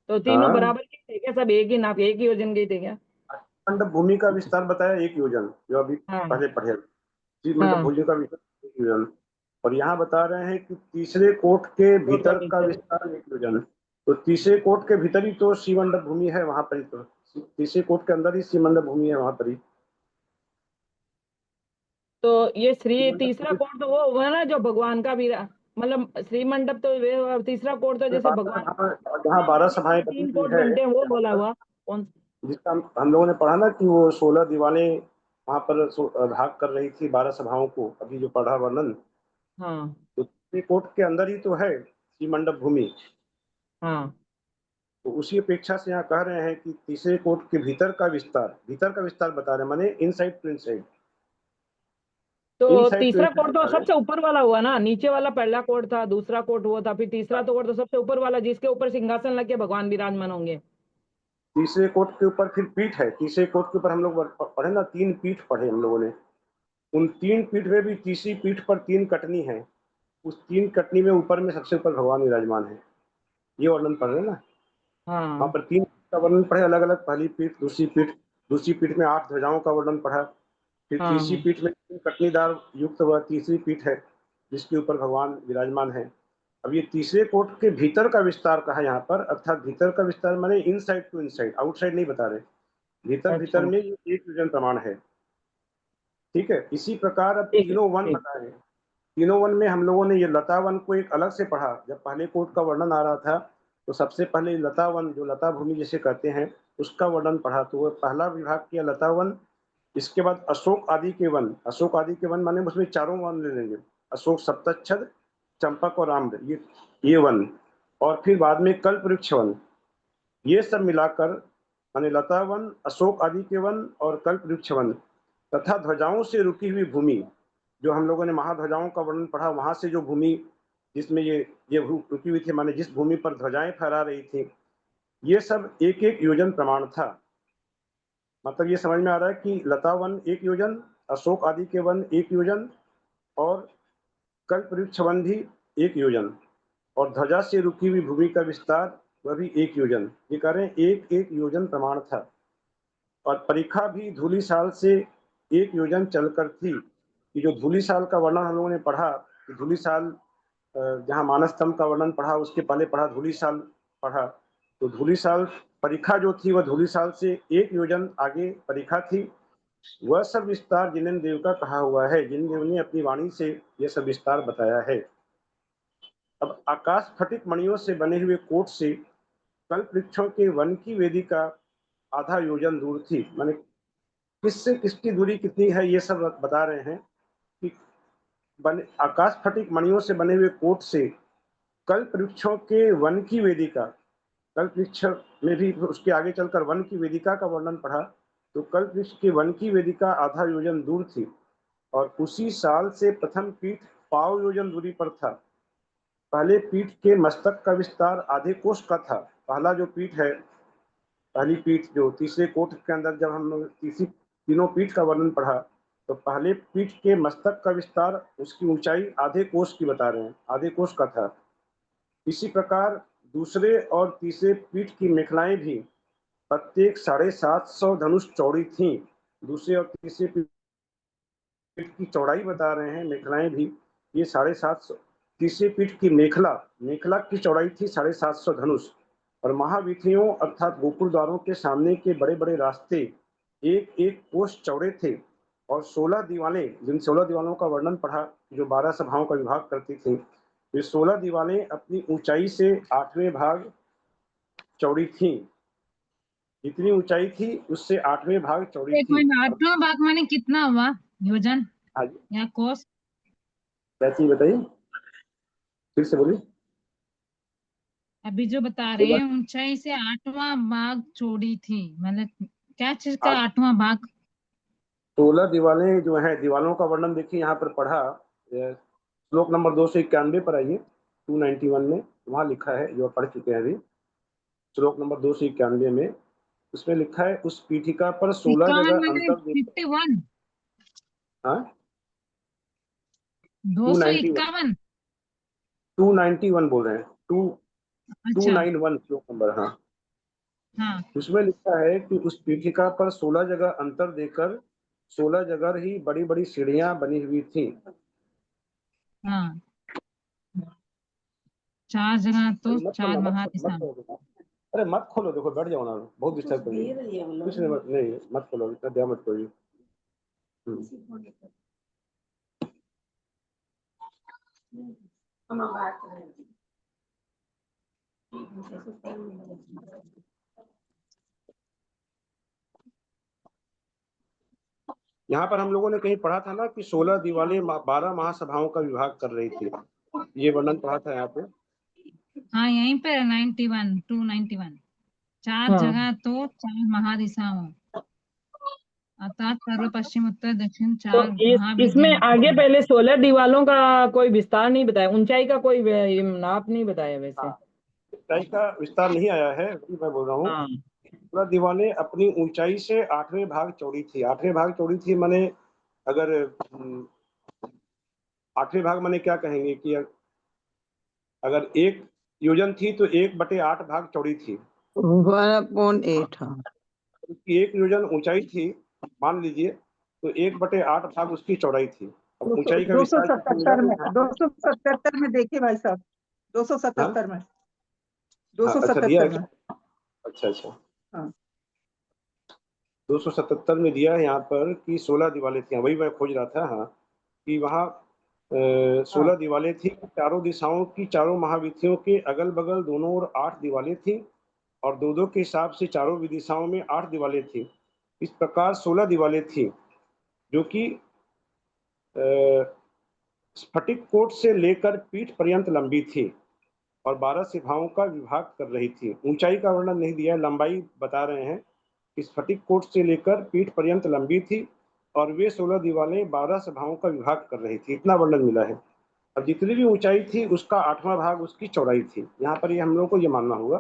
तो तीनों हाँ, बराबर के थे क्या? सब एक ही नाप, 1 योजन के थे क्या? मंडप भूमि का विस्तार बताया 1 योजन, जो अभी हाँ पहले पढ़े। श्री मंडप हाँ, भूमि का विस्तार 1 योजन, और यहाँ बता रहे हैं कि तीसरे कोट के कोट का भीतर का भीतर। विस्तार 1 योजन। तो तीसरे कोट के भीतर ही तो श्री मंडप भूमि है, वहां पर ही तो तीसरे कोट के अंदर ही श्री मंडप भूमि है, वहां पर ही। तो ये श्री मंडप तीसरा कोट तो वो हुआ ना जो भगवान का भी मतलब श्री मंडप तो और तीसरा कोट तो जैसे भगवान जहाँ 12 सभाएं बनी 3 हुई कोट है, बनते हैं, वो बोला हुआ कौन? जिसका हम लोगों ने पढ़ा ना कि वो 16 दीवानें वहां पर भाग कर रही थी 12 सभाओं को, अभी जो पढ़ा वर्णन, हाँ तो तीसरे कोट के अंदर ही तो है श्री मंडप भूमि। हाँ, तो उसी अपेक्षा से यहाँ कह रहे हैं कि तीसरे कोट के भीतर का विस्तार बता रहे हैं, माने इनसाइड टू इनसाइड। तो इनसाइड टू तीसरा इनसाइड कोट तो बता रहे हैं। सबसे ऊपर वाला हुआ ना, नीचे वाला पहला कोट था, दूसरा कोट वो था, फिर तीसरा तो कोट तो सबसे ऊपर वाला जिसके ऊपर सिंहासन लग के भगवान विराजमान होंगे। तीसरे कोट के ऊपर फिर पीठ है। तीसरे कोट के ऊपर हम लोग पढ़े ना, 3 पीठ पढ़े हम लोगों ने। उन 3 पीठ में भी तीसरी पीठ पर 3 कटनी है। उस 3 कटनी में ऊपर में सबसे ऊपर भगवान विराजमान है। ये वर्णन पढ़ रहे हैं ना, वहां हाँ पर 3 का वर्णन पढ़े अलग अलग। पहली पीठ, दूसरी पीठ में 8 ध्वजाओं का वर्णन पढ़ा। फिर तीसरी हाँ, पीठ में 3 कटनीदार युक्त वह तीसरी पीठ है जिसके ऊपर भगवान विराजमान है। अब ये तीसरे कोट के भीतर का विस्तार कहा यहाँ पर, अर्थात भीतर का विस्तार माने इनसाइड टू इनसाइड, आउटसाइड नहीं बता रहे। भीतर अच्छा, भीतर में ये 1 योजन प्रमाण है। ठीक है। इसी प्रकार अब ठीक है, तीनों वन ठीक। बताए। तीनों वन में हम लोगों ने ये लता वन को एक अलग से पढ़ा। जब पहले कोट का वर्णन आ रहा था तो सबसे पहले लता वन, जो लता भूमि जिसे कहते हैं, उसका वर्णन पढ़ा। तो वो पहला विभाग किया लता वन। इसके बाद अशोक आदि के वन, अशोक आदि के वन माने उसमें चारों वन ले लेंगे, अशोक, सप्तच्छद, चंपक और आम्र, ये वन। और फिर बाद में कल्प वृक्ष वन। ये सब मिलाकर माने लता वन, अशोक आदि के वन और कल्प वृक्ष वन तथा ध्वजाओं से रुकी हुई भूमि, जो हम लोगों ने महाध्वजाओं का वर्णन पढ़ा, वहां से जो भूमि जिसमें ये रुकी हुई थी, माने जिस भूमि पर ध्वजाएं फहरा रही थी, ये सब 1 1 योजन प्रमाण था। मतलब ये समझ में आ रहा है कि लता वन 1 योजन, अशोक आदि के वन 1 योजन और कल्प वृक्ष वन भी 1 योजन, और ध्वजा से रुकी हुई भूमि का विस्तार वह भी 1 योजन। ये कह रहे हैं 1 1 योजन प्रमाण था। और परीक्षा भी धूली साल से 1 योजन चलकर थी। कि जो धूली साल का वर्णन हम लोगों ने पढ़ा, कि धूली साल जहाँ मानस स्तंभ का वर्णन पढ़ा, उसके पहले पढ़ा धूली साल पढ़ा। तो धूली साल परीक्षा जो थी वह धूली साल से 1 योजन आगे परीक्षा थी। वह सब विस्तार जिनेंद्र देव का कहा हुआ है। जिनेंद्र देव ने अपनी वाणी से यह सब विस्तार बताया है। अब आकाश फटिक मणियों से बने हुए कोट से कल्प वृक्षों के वन की वेदिका आधा योजन दूर थी। माने किससे किसकी दूरी कितनी है ये सब बता रहे हैं कि आकाश फटिक मणियों से बने हुए कोट से कल्प वृक्षों के वन की वेदिका, कल्प वृक्ष में भी उसके आगे चलकर वन की वेदिका का वर्णन पढ़ा। तो कल्प वृक्ष के वन की वेदिका आधा योजन दूर थी और उसी साल से प्रथम पीठ पाव योजन दूरी पर था। पहले पीठ के मस्तक का विस्तार आधे कोष का था। पहला जो पीठ है, पहली पीठ जो तीसरे कोट के अंदर जब हम लोग तीनों पीठ का वर्णन पढ़ा तो पहले पीठ के मस्तक का विस्तार, उसकी ऊंचाई आधे कोष की बता रहे हैं, आधे कोष का था। इसी प्रकार दूसरे और तीसरे पीठ की मेखलाएं भी प्रत्येक 750 धनुष चौड़ी थी। दूसरे और तीसरे पीठ की चौड़ाई बता रहे हैं, मेखलाएं भी ये 750। तीसरे पीठ की मेखला की चौड़ाई थी 750 धनुष। और महावीथियों अर्थात गोकुल द्वारों के सामने के बड़े बड़े रास्ते एक एक कोष चौड़े थे और 16 दीवालें, जिन 16 दीवालों का वर्णन पढ़ा जो 12 सभाओं का विभाग करती थी, ये 16 दीवालें अपनी ऊंचाई से 8वें भाग चौड़ी थी। जितनी ऊंचाई थी उससे 8वें भाग चौड़ी एक थी। मिनट, 8वां भाग माने कितना हुआ योजन आज या कोस? क्या चीज बताइए, फिर से बोलिए। अभी जो बता रहे हैं ऊंचाई से 8वां भाग चौड़ी थी, मतलब क्या चीज का 8वां भाग? 16 दीवालें जो है, दीवालों का वर्णन देखिए यहाँ पर पढ़ा, श्लोक नंबर 291 पर आइए, 291 में वहां लिखा है, जो पढ़ चुके हैं अभी, श्लोक नंबर 291 में उसमें लिखा है उस पीठिका पर 16 51 जगह मैंने अंतर 51 हाँ 251। 291 बोल रहे हैं, अच्छा 291 श्लोक नंबर। हाँ, हाँ उसमें लिखा है कि उस पीठिका पर 16 जगह अंतर देकर 16 जगह ही बड़ी बड़ी सीढ़ियां बनी हुई थी। हाँ, 4 जगह तो अरे मत 4 खोलो, महादिशा। अरे मत खोलो, देखो बैठ जाओ ना, बहुत डिस्टर्ब करिए। कुछ नहीं, मत खोलो, इतना ध्यान मत करिए। यहाँ पर हम लोगों ने कहीं पढ़ा था ना कि 16 दीवालें 12 महासभाओं का विभाग कर रही थी, ये वर्णन पढ़ा था यहाँ पे। हाँ यहीं पे 91 291 4 हाँ। जगह तो 4 महादिशाओं अर्थात पूर्व पश्चिम उत्तर दक्षिण तो 4 इसमें महाविधियों। आगे पहले 16 दीवालों का कोई विस्तार नहीं बताया, ऊंचाई का कोई नाप नहीं बताया वैसे। ऊंचाई का विस्तार नहीं आया है, मैं बोल रहा हूँ। हाँ 16 दीवालें अपनी ऊंचाई से 8वें भाग चौड़ी थी। 8वें भाग चौड़ी थी माने, अगर 8वें भाग माने क्या कहेंगे कि अगर 1 योजन थी तो 1/8 भाग चौड़ी थी। 1/8 हाँ। उसकी 1 योजन ऊंचाई थी मान लीजिए, तो 1/8 भाग उसकी चौड़ाई थी। अब ऊंचाई का विस्तार कितना मिला? 277 में देखिए भाई साहब, 277 में, हाँ, अच्छा दिया है 277 में। क्या? अच्छा हाँ 277 में दिया है यहाँ पर कि 16 दीवालें थी। वही मैं खोज रहा था, हाँ, कि वहाँ 16 दीवालें थी। चारों दिशाओं की, चारों महावीथियों के अगल बगल दोनों ओर 8 दीवालें थी और 2-2 के हिसाब से चारों विदिशाओं में 8 दीवालें थी। इस प्रकार 16 दीवालें थी जो कि स्फटिक कोट से लेकर पीठ पर्यंत लंबी थी और 12 सभाओं का विभाग कर रही थी। ऊंचाई का वर्णन नहीं दिया है, लंबाई बता रहे हैं कि स्फटिक कोट से लेकर पीठ पर्यंत लंबी थी और वे 16 दीवालें 12 सभाओं का विभाग कर रही थी। इतना वर्णन मिला है। अब जितनी भी ऊंचाई थी उसका 8वां भाग उसकी चौड़ाई थी। यहाँ पर ये हम लोगों को ये मानना होगा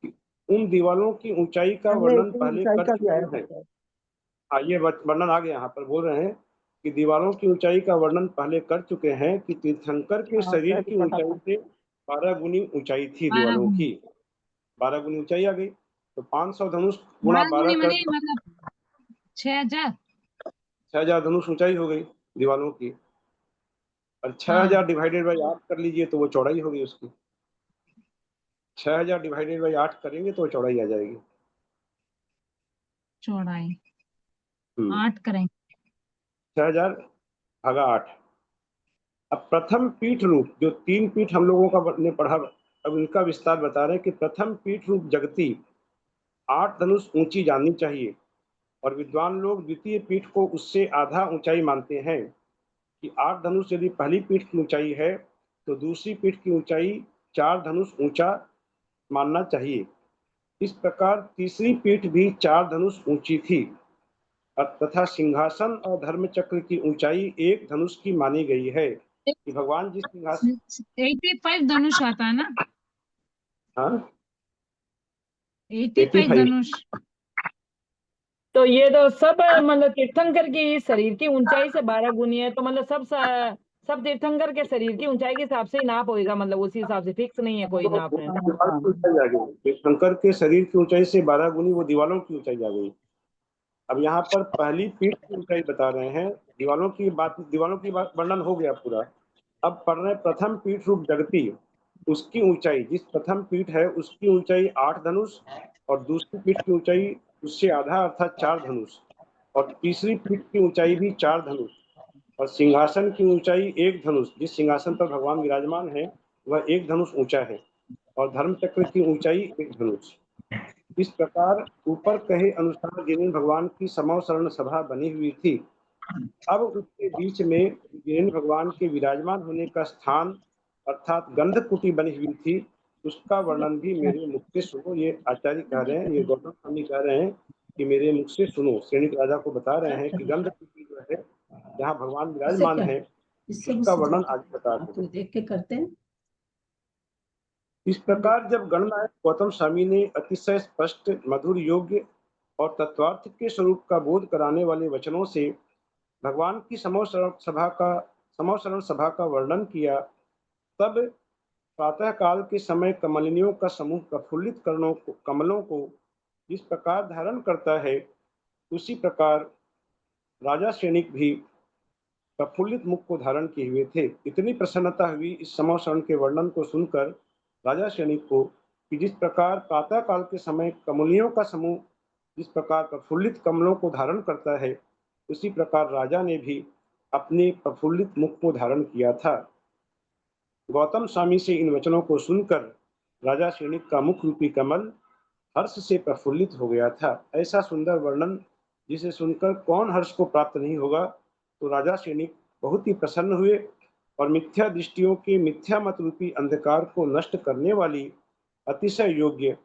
कि उन दीवालों की ऊंचाई का वर्णन पहले ऊंचाई कर का भी आया चुके हैं। है। हाँ, ये वर्णन आ गया। यहाँ पर बोल रहे हैं कि दीवारों की ऊंचाई का वर्णन पहले कर चुके हैं कि तीर्थंकर के शरीर की ऊंचाई से 12 गुनी ऊंचाई थी 12 दीवारों गुनी की। 12 गुनी ऊंचाई आ गई, तो 500 धनुष गुणा 12 12 गुनी कर माने मतलब 6000। 6000 धनुष ऊंचाई हो गई दीवारों की। और 6000 हाँ डिवाइडेड बाई 8 कर लीजिए तो वो चौड़ाई होगी उसकी। 6000 डिवाइडेड बाई 8 करेंगे तो वो चौड़ाई आ जाएगी। चौड़ाई 8 करेंगे। 6000 भागा 8। अब प्रथम पीठ रूप जो 3 पीठ हम लोगों का ने पढ़ा, अब उनका विस्तार बता रहे हैं कि प्रथम पीठ रूप जगती 8 धनुष ऊंची जाननी चाहिए और विद्वान लोग द्वितीय पीठ को उससे आधा ऊंचाई मानते हैं कि 8 धनुष यदि पहली पीठ की ऊंचाई है तो दूसरी पीठ की ऊंचाई 4 धनुष ऊंचा मानना चाहिए। इस प्रकार तीसरी पीठ भी 4 धनुष ऊंची थी तथा सिंहासन और धर्म चक्र की ऊंचाई एक धनुष की मानी गई है कि भगवान जिस सिंहासन 85 धनुष आता है ना, हाँ 85 85 धनुष। तो ये तो सब मतलब तीर्थंकर की शरीर की ऊंचाई से 12 गुनी है, तो मतलब सब तीर्थंकर के शरीर की ऊंचाई के हिसाब से ही नाप होएगा, मतलब उसी हिसाब से फिक्स नहीं है कोई नाप में। दीवार की ऊंचाई आ गई, शंकर के शरीर की ऊंचाई से 12 गुनी वो दीवारों की ऊंचाई आ गई। अब यहाँ पर पहली पीठ की ऊंचाई बता रहे हैं, दीवारों की बात वर्णन हो गया पूरा। अब पढ़ रहे प्रथम पीठ रूप जगती, उसकी ऊंचाई, जिस प्रथम पीठ है उसकी ऊंचाई 8 धनुष और दूसरी पीठ की ऊंचाई उससे आधा अर्थात 4 धनुष और तीसरी पीठ की ऊंचाई भी 4 धनुष और सिंहासन की ऊंचाई 1 धनुष, जिस सिंहासन पर भगवान विराजमान है वह 1 धनुष ऊंचा है और धर्म चक्र की ऊंचाई 1 धनुष। इस प्रकार ऊपर कहे अनुसार जिनेन्द्र भगवान की समव शरण सभा बनी हुई थी। अब उसके बीच में जिनेन्द्र भगवान के विराजमान होने का स्थान अर्थात गंधकुटी बनी हुई थी, उसका वर्णन भी मेरे मुख से सुनो। ये आचार्य कह रहे हैं, ये गौतम स्वामी कह रहे हैं कि मेरे मुख से सुनो। श्रेणिक राजा को बता रहे हैं कि गंधकुटी जो है जहाँ भगवान विराजमान है उसका वर्णन आज बता रहे हैं। तो देख के करते हैं। इस प्रकार जब गणनायक गौतम स्वामी ने अतिशय स्पष्ट, मधुर, योग्य और तत्वार्थ के स्वरूप का बोध कराने वाले वचनों से भगवान की समव शरण सभा का वर्णन किया, तब प्रातः काल के समय कमलिनियों का समूह प्रफुल्लित कमलों को जिस प्रकार धारण करता है, उसी प्रकार राजा श्रेणिक भी प्रफुल्लित मुख को धारण किए हुए थे। इतनी प्रसन्नता हुई इस समव शरण के वर्णन को सुनकर राजा श्रेणिक को कि जिस प्रकार प्रातः काल के समय कमलियों का समूह जिस प्रकार प्रफुल्लित कमलों को धारण करता है, उसी प्रकार राजा ने भी अपने प्रफुल्लित मुख को धारण किया था। गौतम स्वामी से इन वचनों को सुनकर राजा श्रेणिक का मुख रूपी कमल हर्ष से प्रफुल्लित हो गया था। ऐसा सुंदर वर्णन जिसे सुनकर कौन हर्ष को प्राप्त नहीं होगा। तो राजा श्रेणिक बहुत ही प्रसन्न हुए और मिथ्या दृष्टियों के मिथ्या मत रूपी अंधकार को नष्ट करने वाली अतिशय योग्य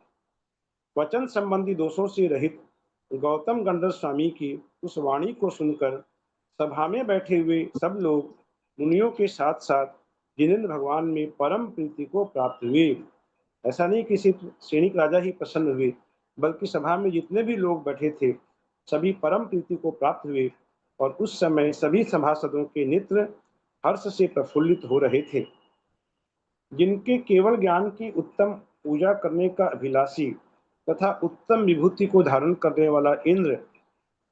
वचन संबंधी दोषों से रहित गौतम गंधर्व स्वामी की उस वाणी को सुनकर सभा में बैठे हुए सब लोग मुनियों के साथ साथ जिनेन्द्र भगवान में परम प्रीति को प्राप्त हुए। ऐसा नहीं कि सिर्फ श्रेणिक राजा ही प्रसन्न हुए, बल्कि सभा में जितने भी लोग बैठे थे सभी परम प्रीति को प्राप्त हुए और उस समय सभी सभासदों के नेत्र हर्ष से प्रफुल्लित हो रहे थे। जिनके केवल ज्ञान की उत्तम पूजा करने का अभिलाषी तथा उत्तम विभूति को धारण करने वाला इंद्र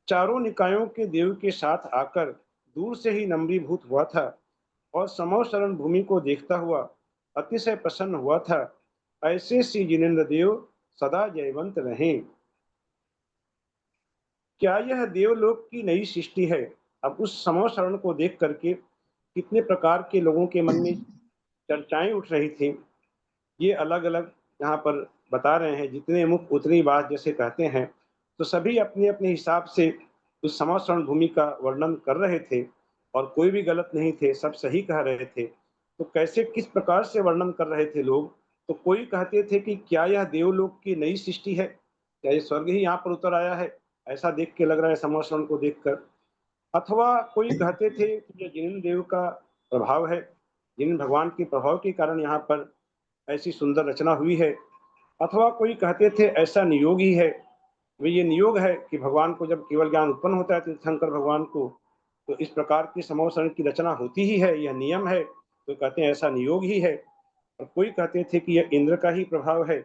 चारों निकायों के देव के साथ आकर दूर से ही नम्रीभूत हुआ था और समव शरण भूमि को देखता हुआ अतिशय प्रसन्न हुआ था। ऐसे श्री जिनेन्द्र देव सदा जयवंत रहें। क्या यह देवलोक की नई सृष्टि है? अब उस समव शरण को देख करके कितने प्रकार के लोगों के मन में चर्चाएं उठ रही थी। ये अलग अलग यहाँ पर बता रहे हैं, जितने मुख उतनी बात जैसे कहते हैं। तो सभी अपने अपने हिसाब से उस समव शरण भूमि का वर्णन कर रहे थे और कोई भी गलत नहीं थे, सब सही कह रहे थे। तो कैसे किस प्रकार से वर्णन कर रहे थे लोग? तो कोई कहते थे कि क्या यह देवलोक की नई सृष्टि है, क्या ये स्वर्ग ही यहाँ पर उतर आया है, ऐसा देख के लग रहा है समव शरण को देखकर। अथवा कोई कहते थे कि यह जिनेन्द्र देव का प्रभाव है, जिनेन्द्र भगवान के प्रभाव के कारण यहाँ पर ऐसी सुंदर रचना हुई है। अथवा कोई कहते थे ऐसा नियोग ही है, वे ये नियोग है कि भगवान को जब केवल ज्ञान उत्पन्न होता है तीर्थंकर भगवान को, तो इस प्रकार की समव शरण की रचना होती ही है, यह नियम है। तो कहते हैं ऐसा नियोग ही है। और कोई कहते थे कि यह इंद्र का ही प्रभाव है।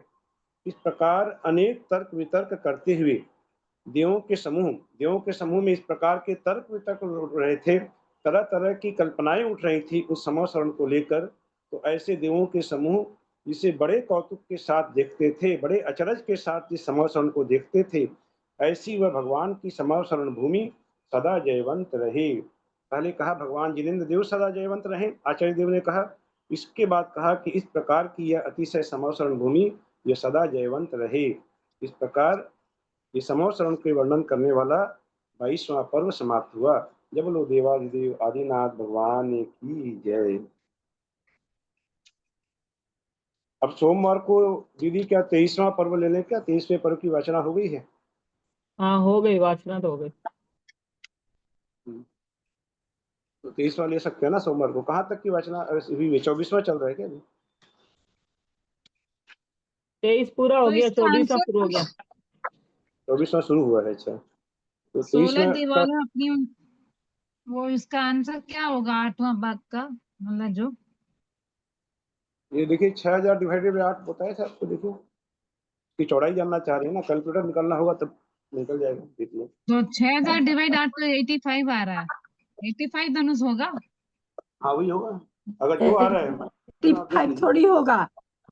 इस प्रकार अनेक तर्क वितर्क करते हुए देवों के समूह में इस प्रकार के तर्क वितर्क उठ रहे थे, तरह तरह की कल्पनाएं उठ रही थी उस समव शरण को लेकर। तो ऐसे देवों के समूह जिसे बड़े कौतुक के साथ देखते थे, बड़े अचरज के साथ जिस समव शरण को देखते थे, ऐसी वह भगवान की समव शरण भूमि सदा जयवंत रहे। पहले कहा भगवान जिनेन्द्र देव सदा जयवंत रहे, आचार्य देव ने कहा। इसके बाद कहा कि इस प्रकार की यह अतिशय समव शरण भूमि यह सदा जयवंत रहे। इस प्रकार ये समव शरण के वर्णन करने वाला 22वां पर्व समाप्त हुआ। जब बोलो देवादिदेव आदिनाथ भगवान की जय। अब सोमवार को दीदी क्या 23वां पर्व ले लें क्या? 23वें पर्व की वाचना हो गई है? हाँ हो गई, वाचना तो हो गई। तो 23 वाला ले सकते हैं ना सोमवार को। कहाँ तक की वाचना अभी 24वां चल रहा है क्या अभी? 23 पूरा हो तो गया, इसका 24वां आंसर शुरू हो गया। 24वां शुरू हुआ है, अच्छा। तो 23 16 में दीवारें अपनी, वो इसका आंसर क्या होगा 8वां भाग का, मतलब जो ये देखिए 6000 डिवाइडेड बाय 8 बताया था आपको। देखिए की चौड़ाई जानना चाह रहे हैं ना, कैलकुलेटर निकालना होगा तब निकल जाएगा। देखिए तो 6000 डिवाइड 8 तो 85 आ रहा है, 85 धनुष होगा। हाँ वही होगा, अगर जो आ रहा है। 85 थोड़ी होगा,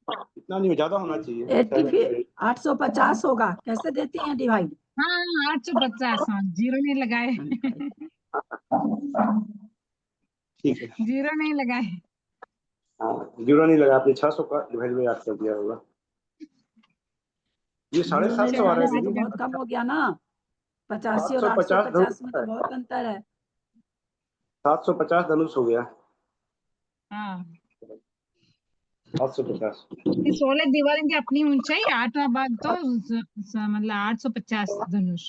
इतना नहीं, ज्यादा होना चाहिए। 85 850 होगा। कैसे देती हैं डिवाइड? हाँ 850, हाँ जीरो नहीं लगाए। ठीक है, जीरो नहीं लगाए। हाँ जीरो नहीं लगा, आपने 600 का डिवाइड बाय 8 कर दिया होगा। ये जीरो नहीं 750 आ रहा लगाने है से तो दीदी। बहुत कम हो गया ना। 85 और 750 850 में तो बहुत अंतर है। 750 धनुष हो गया। हाँ 750 16 दीवारों की अपनी ऊंचाई, 8वां भाग तो मतलब 850 धनुष।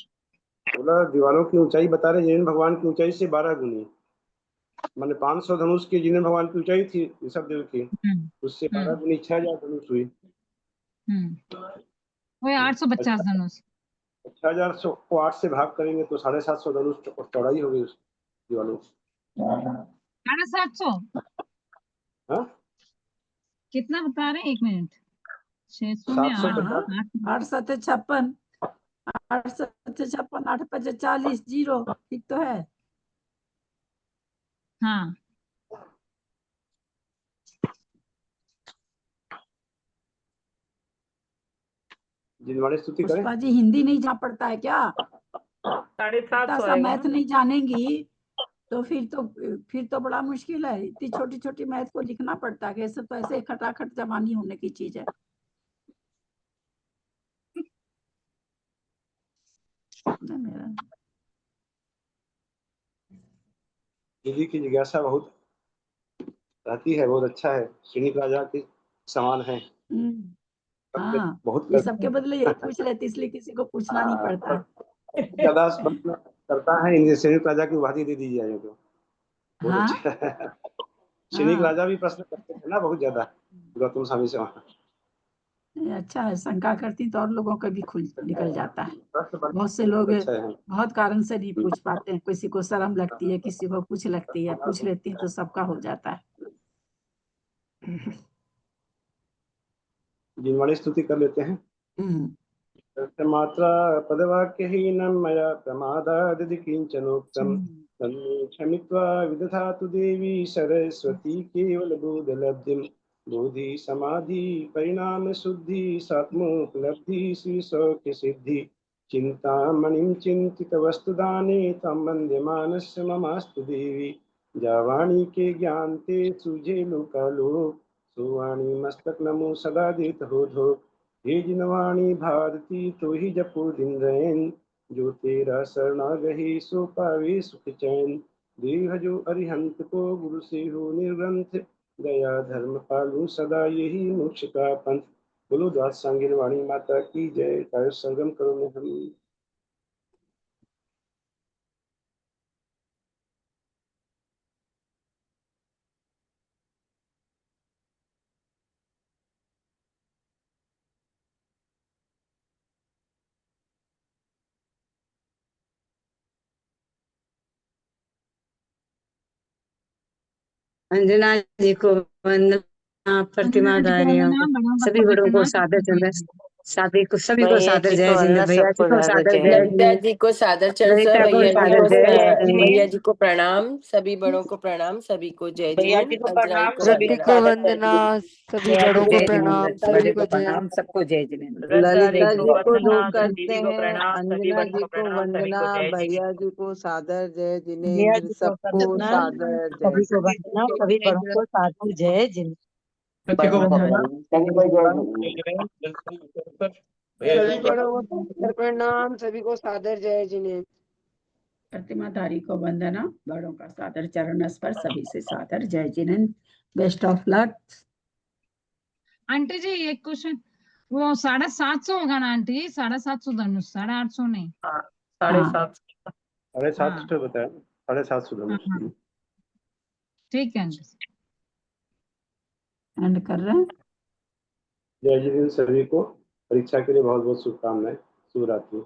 16 दीवारों की ऊंचाई बता रहे जिन भगवान की ऊंचाई से 12 गुनी, माने 500 धनुष की जिन भगवान की ऊंचाई थी ऋषभ देव की, उससे 12 गुनी 6000 धनुष हुई। वो 850 धनुष। 6000 को 8 से भाग करेंगे तो 750 धनुष चौड़ाई होगी उस दीवारों की। 750 हाँ कितना बता रहे हैं, 1 मिनट। 600 में 750 8 7 56, 8 7 56, 8 5 40, जीरो। ठीक तो है। हाँ जिनवाणी स्तुति करें। पुष्पा जी हिंदी नहीं जा पड़ता है क्या? 750 इतना सा आएगा मैथ ना। नहीं जानेंगी तो फिर तो बड़ा मुश्किल है। इतनी छोटी छोटी मैथ को लिखना पड़ता है। ऐसे तो ऐसे खटाखट जबानी होने की चीज है ना मेरा। दीदी की जिज्ञासा बहुत रहती है, बहुत अच्छा है। श्रीनिक राजा के समान है। हाँ बहुत ये सबके बदले यही पूछ रहे थे, इसलिए किसी को पूछना नहीं पड़ता। ज्यादा प्रश्न करता है इनसे। श्रीनिक राजा की उपाधि दे दीजिए आगे तो बहुत हाँ अच्छा है। श्रीनिक हाँ राजा भी प्रश्न करते हैं ना बहुत ज्यादा, गौतम स्वामी से। ये अच्छा है। शंका करती तो और लोगों का भी खुल निकल जाता है। प्रश्न बहुत से लोग अच्छा है। बहुत कारण से नहीं पूछ पाते हैं। किसी को शर्म लगती है, किसी को कुछ लगती है। पूछ लेती है तो सबका हो जाता है। जिनवाणी स्तुति कर लेते हैं। मात्रा पदवाक्यहीनं मया प्रमादादि किञ्चनोक्तं तन्मे क्षमित्वा विदधातु देवी सरस्वती केवलबोधलब्धिं। बोधि समाधि परिणाम शुद्धि सात्मोपलब्धि श्री सौख्य सिद्धि। चिंतामणिं चिंतित वस्तुदाने तं वन्दे मानस्य ममास्तु देवी। जावाणी के ज्ञान ते सुझे लोकालो, सुवाणी मस्तक नमो सदा देत हो धो। हे जिनवाणी भारती तो ही जपो दिन रैन, जो तेरा शरणागहि सो पावे सुख चैन। देह जो अरिहंत को गुरु से हो निर्ग्रंथ, दया धर्म पालू सदा यही मोक्ष का पंथ। बोलो दास सांगिन वाणी माता की जय। काय संगम करो में हम। अंजना जी को वंदना, प्रतिमा अंजना जी को धारियों वंदना, को, बड़ों का सभी सभी बड़ों को प्रणाम, सादर सबको जय चंद्र, जय। सभी को भैया सादर जी जय को जिन्हें, वंदना, भैया जी सबको को सादर सादर जय। जय ललिता जिन्हें, जी को सादर चरण ललिता को भैया जी सादर को जय भैया जिन्हें, जी को प्रणाम, सभी बड़ों को प्रणाम, सभी को जय भैया जिनेन्द्र। जी को अंजना जी प्रणाम, को सभी सभी को वंदना। को सादर जय वंदना, जिनेन्द्र। सभी भैया जी बड़ों को को जय प्रणाम। प्रणाम, जिनेन्द्र, सभी बड़े को को जय। प्रणाम, सबको जय जिनेन्द्र। ललिता ललिता जी को जी को जो वंदना, करते दीदी को हैं, प्रणाम, सभी अंजना बड़ों जी को को प्रणाम, सभी वंदना, को जय भैया जिनेन्द्र। जी को सादर जय भैया जिनेन्द्र, जी को सबको वंदना, सादर जय। सभी को वंदना, सभी बड़ों को सादर जय जिनेन्द्र। सत्य को बड़ों को वंदना, प्रणाम, सभी को जय जिनेन्द्र। भैया जी सभी को बड़ों को सादर प्रणाम, सभी को सादर जय जिनेन्द्र। प्रतिमाधारी को वंदना, बड़ों का सादर चरण स्पर्श, सभी से सादर जय Jinendra. Best of luck. Aunty जी एक क्वेश्चन, वो 750 होगा ना आंटी? 750 धनुष, 850 नहीं। 750। 750 हाँ तो बताया। 7:30 सुबह हाँ हाँ ठीक है एंड कर रहे हैं। जय जिनेंद्र सभी को परीक्षा के लिए बहुत बहुत शुभकामनाएं। शुभ रात्रि।